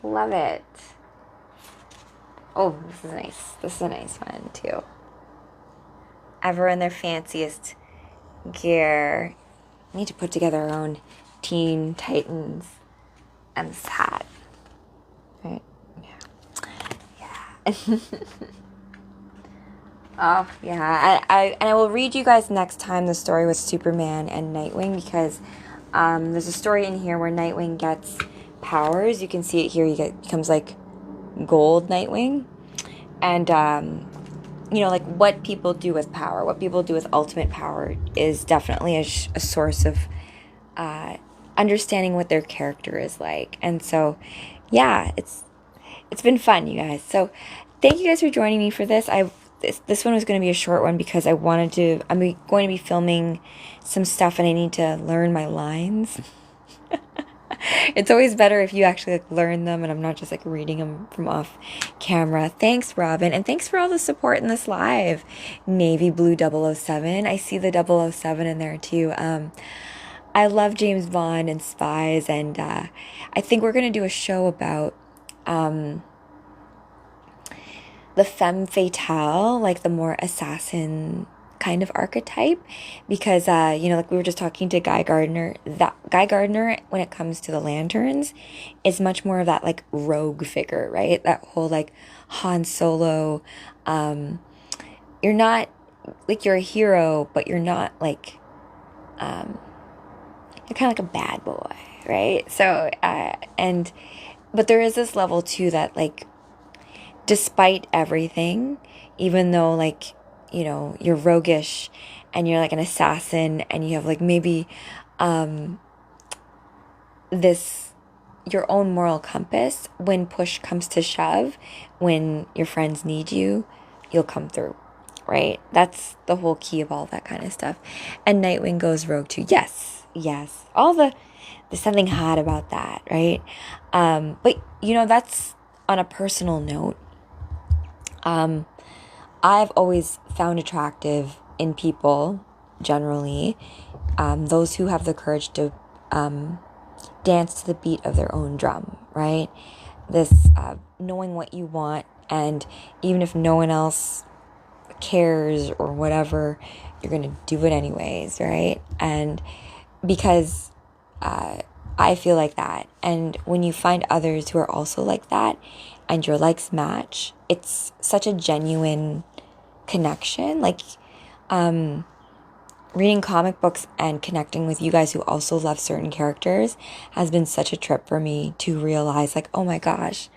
S1: love it. Oh, this is nice. This is a nice one too. Everyone their fanciest gear. We need to put together our own Teen Titans and this hat. Right? Yeah. Oh, yeah. I will read you guys next time the story with Superman and Nightwing because there's a story in here where Nightwing gets powers. You can see it here. He becomes like gold Nightwing. And, you know, like what people do with power, what people do with ultimate power is definitely a source of understanding what their character is like. And so, yeah, it's been fun, you guys. So thank you guys for joining me for this. This one was going to be a short one because I'm going to be filming some stuff and I need to learn my lines. It's always better if you actually like learn them and I'm not just like reading them from off camera. Thanks, Robin, and thanks for all the support in this live. Navy Blue 007. I see the 007 in there too. I love James Bond and spies, and I think we're going to do a show about the femme fatale, like the more assassin kind of archetype, because you know, like we were just talking to Guy Gardner, that Guy Gardner, when it comes to the lanterns, is much more of that like rogue figure, right? That whole like Han Solo, you're not like, you're a hero, but you're not like you're kind of like a bad boy, right? So but there is this level too that like, despite everything, even though like, you know, you're roguish and you're like an assassin and you have like maybe this, your own moral compass, when push comes to shove, when your friends need you, you'll come through, right? That's the whole key of all that kind of stuff. And Nightwing goes rogue too. Yes, yes. There's something hot about that, right? But, that's on a personal note. I've always found attractive in people, generally, those who have the courage to dance to the beat of their own drum, right? This knowing what you want, and even if no one else cares or whatever, you're going to do it anyways, right? And because I feel like that. And when you find others who are also like that and your likes match, it's such a genuine connection. Like, reading comic books and connecting with you guys who also love certain characters has been such a trip for me to realize, like, oh my gosh,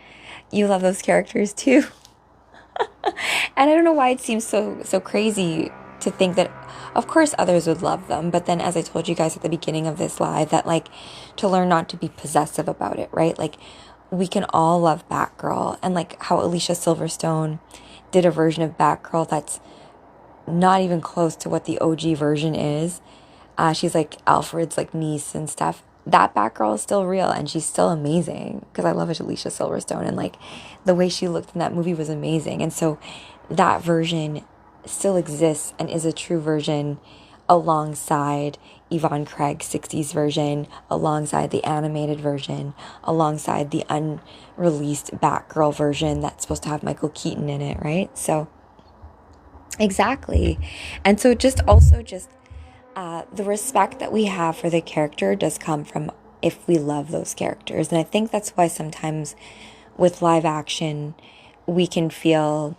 S1: you love those characters too. And I don't know why it seems so crazy to think that, of course, others would love them. But then, as I told you guys at the beginning of this live, that, like, to learn not to be possessive about it, right? Like, we can all love Batgirl, and like how Alicia Silverstone did a version of Batgirl that's not even close to what the OG version is. She's like Alfred's like niece and stuff. That Batgirl is still real, and she's still amazing, because I love Alicia Silverstone, and like the way she looked in that movie was amazing. And so that version still exists and is a true version, alongside Yvonne Craig's 60s version, alongside the animated version, alongside the unreleased Batgirl version that's supposed to have Michael Keaton in it, right? So exactly. And so just the respect that we have for the character does come from if we love those characters. And I think that's why sometimes with live action, we can feel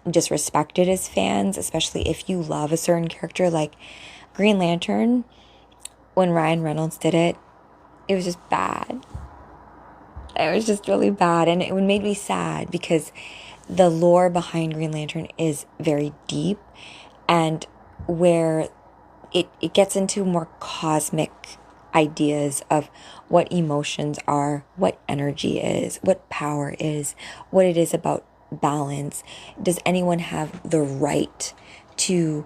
S1: disrespected as fans, especially if you love a certain character. Like Green Lantern, when Ryan Reynolds did it, it was just bad. It was just really bad. And it made me sad, because the lore behind Green Lantern is very deep, and where it gets into more cosmic ideas of what emotions are, what energy is, what power is, what it is about balance. Does anyone have the right to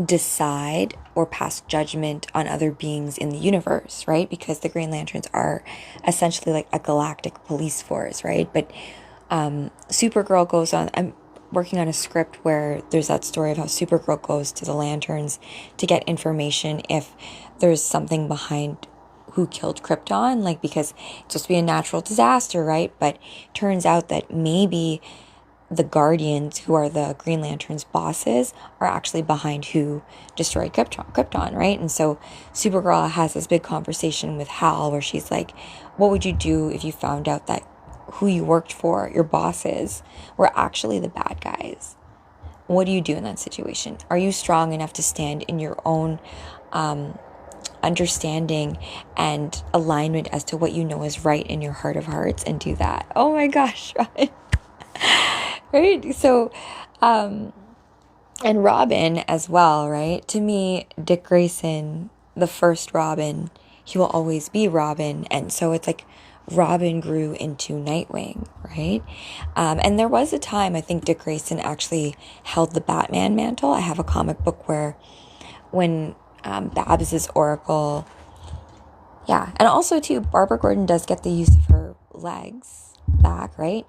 S1: decide or pass judgment on other beings in the universe, right? Because the Green Lanterns are essentially like a galactic police force, right? But Supergirl goes on, I'm working on a script where there's that story of how Supergirl goes to the Lanterns to get information if there's something behind who killed Krypton, like, because it's supposed to be a natural disaster, right? But turns out that maybe the Guardians, who are the Green Lantern's bosses, are actually behind who destroyed Krypton, right? And so Supergirl has this big conversation with Hal where she's like, what would you do if you found out that who you worked for, your bosses, were actually the bad guys? What do you do in that situation? Are you strong enough to stand in your own understanding and alignment as to what you know is right in your heart of hearts, and do that? Oh my gosh, Robin. Right? So, and Robin as well, right? To me, Dick Grayson, the first Robin, he will always be Robin. And so it's like Robin grew into Nightwing, right? And there was a time, I think Dick Grayson actually held the Batman mantle. I have a comic book where when Babs is Oracle, yeah. And also too, Barbara Gordon does get the use of her legs back, right?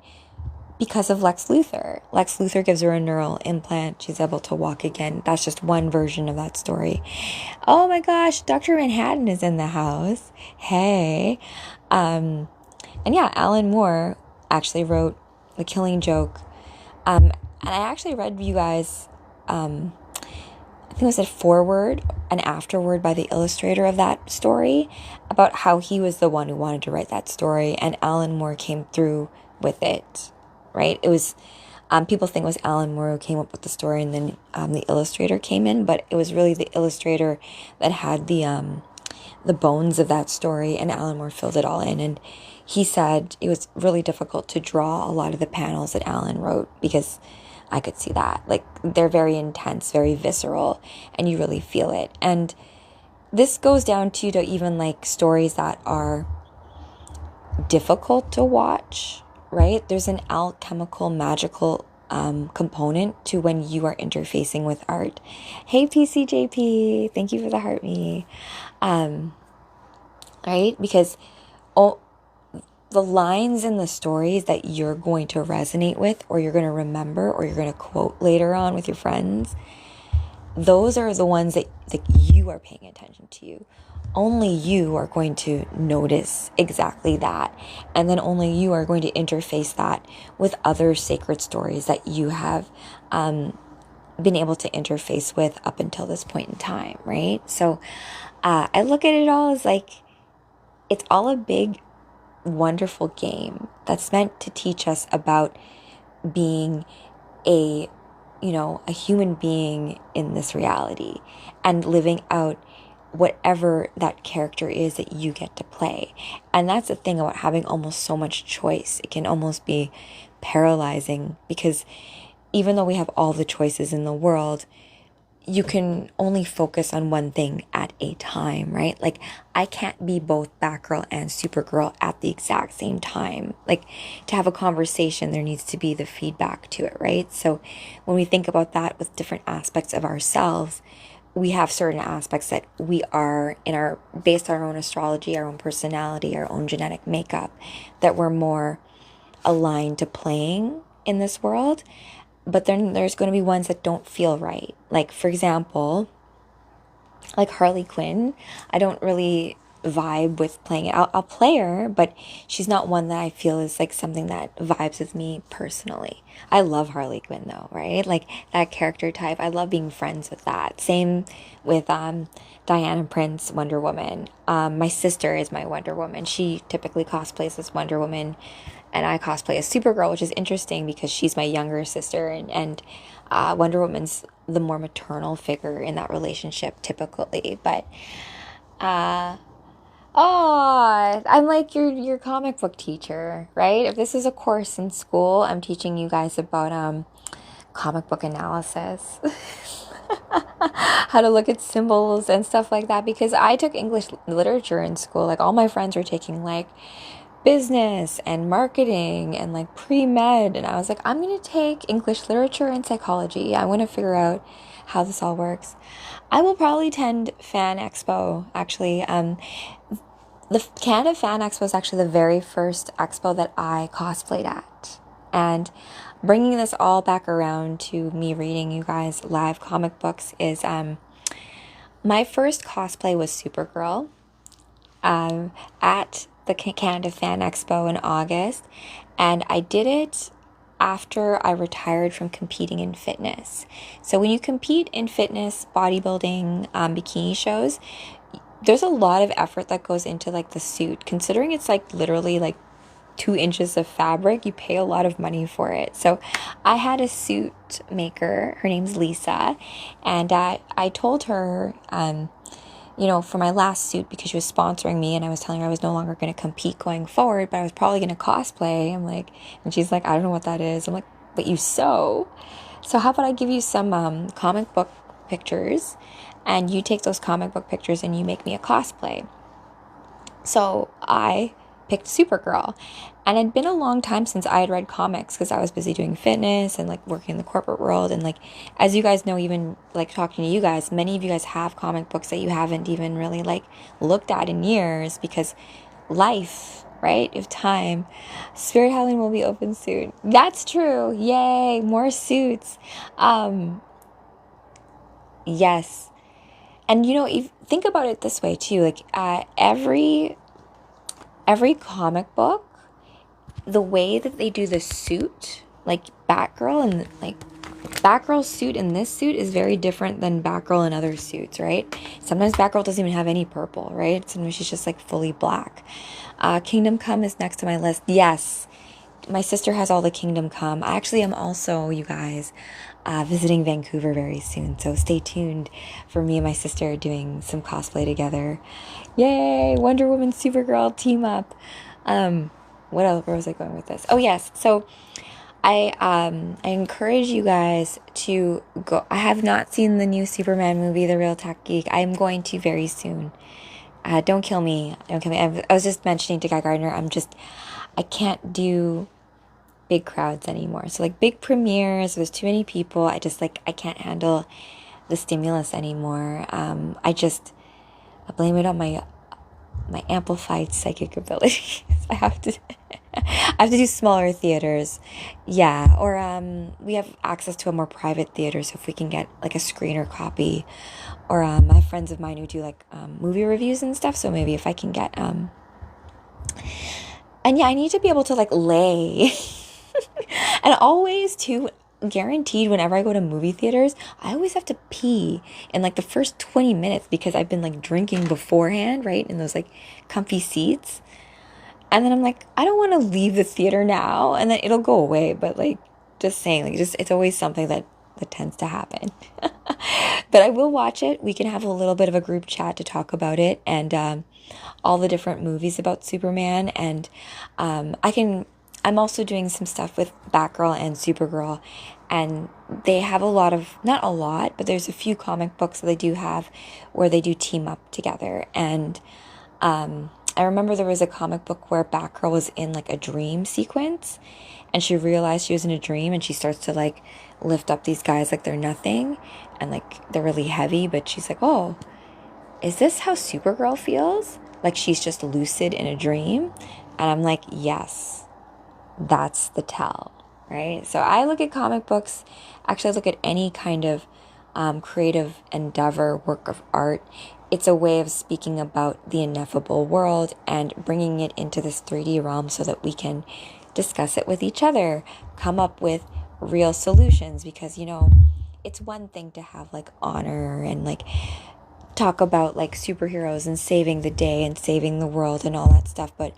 S1: Because of Lex Luthor. Lex Luthor gives her a neural implant. She's able to walk again. That's just one version of that story. Oh my gosh, Dr. Manhattan is in the house. Hey. And yeah, Alan Moore actually wrote The Killing Joke. And I actually read you guys, I think it was a foreword, an afterword by the illustrator of that story, about how he was the one who wanted to write that story, and Alan Moore came through with it. Right? It was, people think it was Alan Moore who came up with the story, and then the illustrator came in, but it was really the illustrator that had the bones of that story, and Alan Moore filled it all in. And he said it was really difficult to draw a lot of the panels that Alan wrote, because I could see that. Like, they're very intense, very visceral, and you really feel it. And this goes down to even like stories that are difficult to watch, right? There's an alchemical, magical component to when you are interfacing with art. Hey, PCJP, thank you for the heart me. Right? Because the lines in the stories that you're going to resonate with, or you're going to remember, or you're going to quote later on with your friends, those are the ones that you are paying attention to. Only you are going to notice exactly that. And then only you are going to interface that with other sacred stories that you have been able to interface with up until this point in time, right? So I look at it all as like, it's all a big, wonderful game that's meant to teach us about being a human being in this reality and living out whatever that character is that you get to play. And that's the thing about having almost so much choice. It can almost be paralyzing, because even though we have all the choices in the world, you can only focus on one thing at a time, right? Like, I can't be both Batgirl and Supergirl at the exact same time. Like, to have a conversation, there needs to be the feedback to it, right? So when we think about that with different aspects of ourselves, we have certain aspects that we are based on our own astrology, our own personality, our own genetic makeup, that we're more aligned to playing in this world. But then there's going to be ones that don't feel right. Like, for example, like Harley Quinn, I don't really vibe with playing it. I'll play her, but she's not one that I feel is like something that vibes with me personally. I love Harley Quinn though, right? Like that character type. I love being friends with that. Same with Diana Prince, Wonder Woman. My sister is my Wonder Woman. She typically cosplays as Wonder Woman, and I cosplay as Supergirl, which is interesting because she's my younger sister, and Wonder Woman's the more maternal figure in that relationship typically. But I'm like your comic book teacher, right? If this is a course in school, I'm teaching you guys about comic book analysis. How to look at symbols and stuff like that, because I took English literature in school. Like all my friends were taking like business and marketing and like pre-med, and I was like, I'm gonna take English literature and psychology. I want to figure out how this all works. I will probably attend Fan Expo, actually. The Canada Fan Expo was actually the very first expo that I cosplayed at. And bringing this all back around to me reading you guys live comic books is my first cosplay was Supergirl at the Canada Fan Expo in August. And I did it after I retired from competing in fitness. So when you compete in fitness, bodybuilding, bikini shows, there's a lot of effort that goes into like the suit. Considering it's like literally like 2 inches of fabric, you pay a lot of money for it. So I had a suit maker, her name's Lisa, and I told her, for my last suit, because she was sponsoring me and I was telling her I was no longer going to compete going forward, but I was probably going to cosplay. I'm like, and she's like, I don't know what that is. I'm like, but you sew. So how about I give you some comic book pictures, and you take those comic book pictures and you make me a cosplay. So I picked Supergirl, and it'd been a long time since I had read comics because I was busy doing fitness and like working in the corporate world. And like, as you guys know, even like talking to you guys, many of you guys have comic books that you haven't even really like looked at in years because life, right? If time. Spirit Halloween will be open soon. That's true. Yay, more suits. Yes. And if think about it this way too, like every comic book, the way that they do the suit, like Batgirl and like Batgirl's suit in this suit is very different than Batgirl in other suits, right? Sometimes Batgirl doesn't even have any purple, right? Sometimes she's just like fully black. Kingdom Come is next to my list. Yes, my sister has all the Kingdom Come. I actually am also, you guys, visiting Vancouver very soon, so stay tuned for me and my sister doing some cosplay together. Yay! Wonder Woman, Supergirl team up. What else? Where was I going with this? Oh yes, so I encourage you guys to go. I have not seen the new Superman movie, The Real Tech Geek. I'm going to very soon. Don't kill me. Don't kill me. I was just mentioning to Guy Gardner, I can't do big crowds anymore. So like big premieres, there's too many people. I can't handle the stimulus anymore. I blame it on my amplified psychic abilities. I have to do smaller theaters. Yeah, or we have access to a more private theater, so if we can get like a screener copy, or I have friends of mine who do like movie reviews and stuff, so maybe if I can get and yeah, I need to be able to like lay. And always too, guaranteed whenever I go to movie theaters, I always have to pee in like the first 20 minutes because I've been like drinking beforehand, right? In those like comfy seats. And then I'm like, I don't want to leave the theater now, and then it'll go away, but like just saying, like just it's always something that tends to happen. But I will watch it. We can have a little bit of a group chat to talk about it and all the different movies about Superman. And I'm also doing some stuff with Batgirl and Supergirl. And they have a lot of, not a lot, but there's a few comic books that they do have where they do team up together. And I remember there was a comic book where Batgirl was in like a dream sequence and she realized she was in a dream and she starts to like lift up these guys like they're nothing and like they're really heavy, but she's like, oh, is this how Supergirl feels? Like she's just lucid in a dream? And I'm like, yes, that's the tell, right? So I look at comic books, actually I look at any kind of creative endeavor, work of art. It's a way of speaking about the ineffable world and bringing it into this 3D realm so that we can discuss it with each other, come up with real solutions, because, you know, it's one thing to have like honor and like talk about like superheroes and saving the day and saving the world and all that stuff, but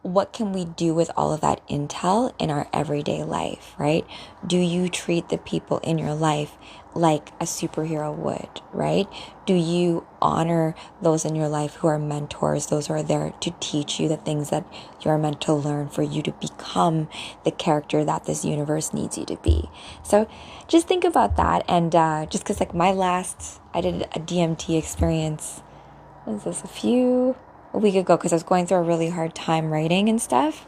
S1: what can we do with all of that intel in our everyday life, right? Do you treat the people in your life like a superhero would, right? Do you honor those in your life who are mentors, those who are there to teach you the things that you're meant to learn for you to become the character that this universe needs you to be? So just think about that. And just because like I did a DMT experience, what is this, a week ago, because I was going through a really hard time writing and stuff.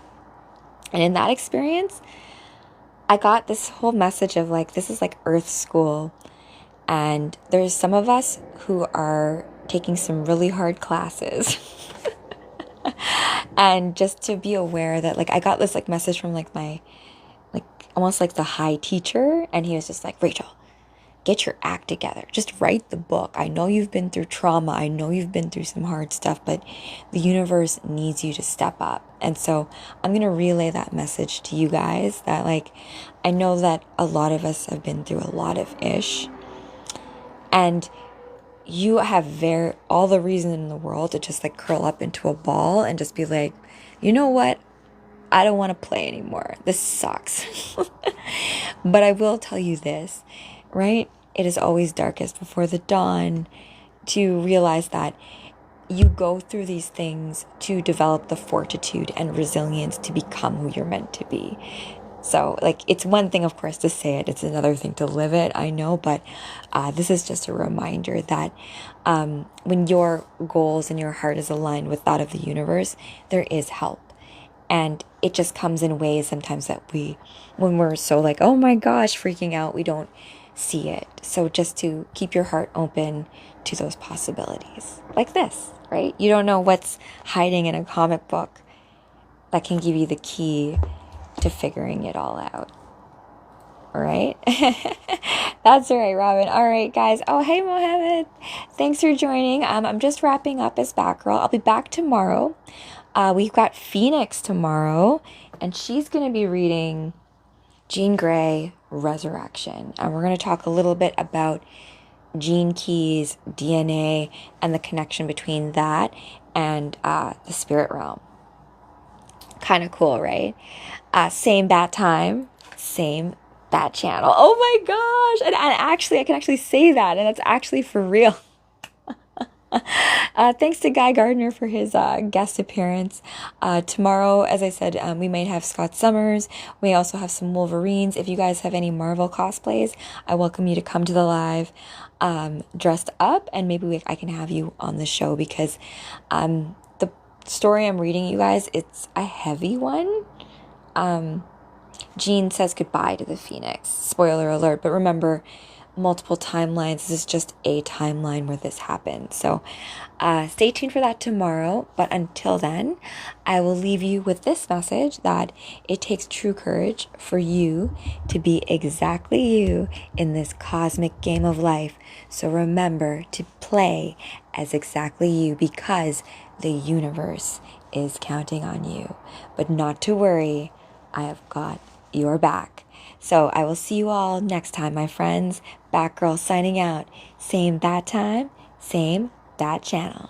S1: And in that experience, I got this whole message of like, this is like Earth school. And there's some of us who are taking some really hard classes. And just to be aware that like, I got this like message from like my, like almost like the high teacher. And he was just like, Rachel, get your act together. Just write the book. I know you've been through trauma. I know you've been through some hard stuff, but the universe needs you to step up. And so I'm going to relay that message to you guys that like, I know that a lot of us have been through a lot of ish, and you have all the reason in the world to just like curl up into a ball and just be like, you know what? I don't want to play anymore. This sucks. But I will tell you this, right? It is always darkest before the dawn, to realize that you go through these things to develop the fortitude and resilience to become who you're meant to be. So, like, it's one thing, of course, to say it. It's another thing to live it, I know. But this is just a reminder that when your goals and your heart is aligned with that of the universe, there is help. And it just comes in ways sometimes that when we're so like, oh my gosh, freaking out, we don't see it. So just to keep your heart open to those possibilities. Like this, right? You don't know what's hiding in a comic book that can give you the key to figuring it all out. All right? That's right, Robin. All right, guys. Oh, hey, Mohammed. Thanks for joining. I'm just wrapping up as Batgirl. I'll be back tomorrow. We've got Phoenix tomorrow, and she's going to be reading Jean Grey, Resurrection. And we're going to talk a little bit about gene keys, DNA, and the connection between that and the spirit realm. Kind of cool, right? Same bat time, same bat channel. Oh my gosh! And actually, I can actually say that, and that's actually for real. Thanks to Guy Gardner for his guest appearance. Tomorrow, as I said, we might have Scott Summers. We also have some Wolverines. If you guys have any Marvel cosplays, I welcome you to come to the live dressed up, and maybe I can have you on the show, because the story I'm reading, you guys, it's a heavy one. Jean says goodbye to the Phoenix. Spoiler alert, but remember, multiple timelines. This is just a timeline where this happened. So stay tuned for that tomorrow. But until then, I will leave you with this message, that it takes true courage for you to be exactly you in this cosmic game of life. So remember to play as exactly you, because the universe is counting on you. But not to worry, I have got your back. So I will see you all next time, my friends. Batgirl signing out. Same bat time, same bat channel.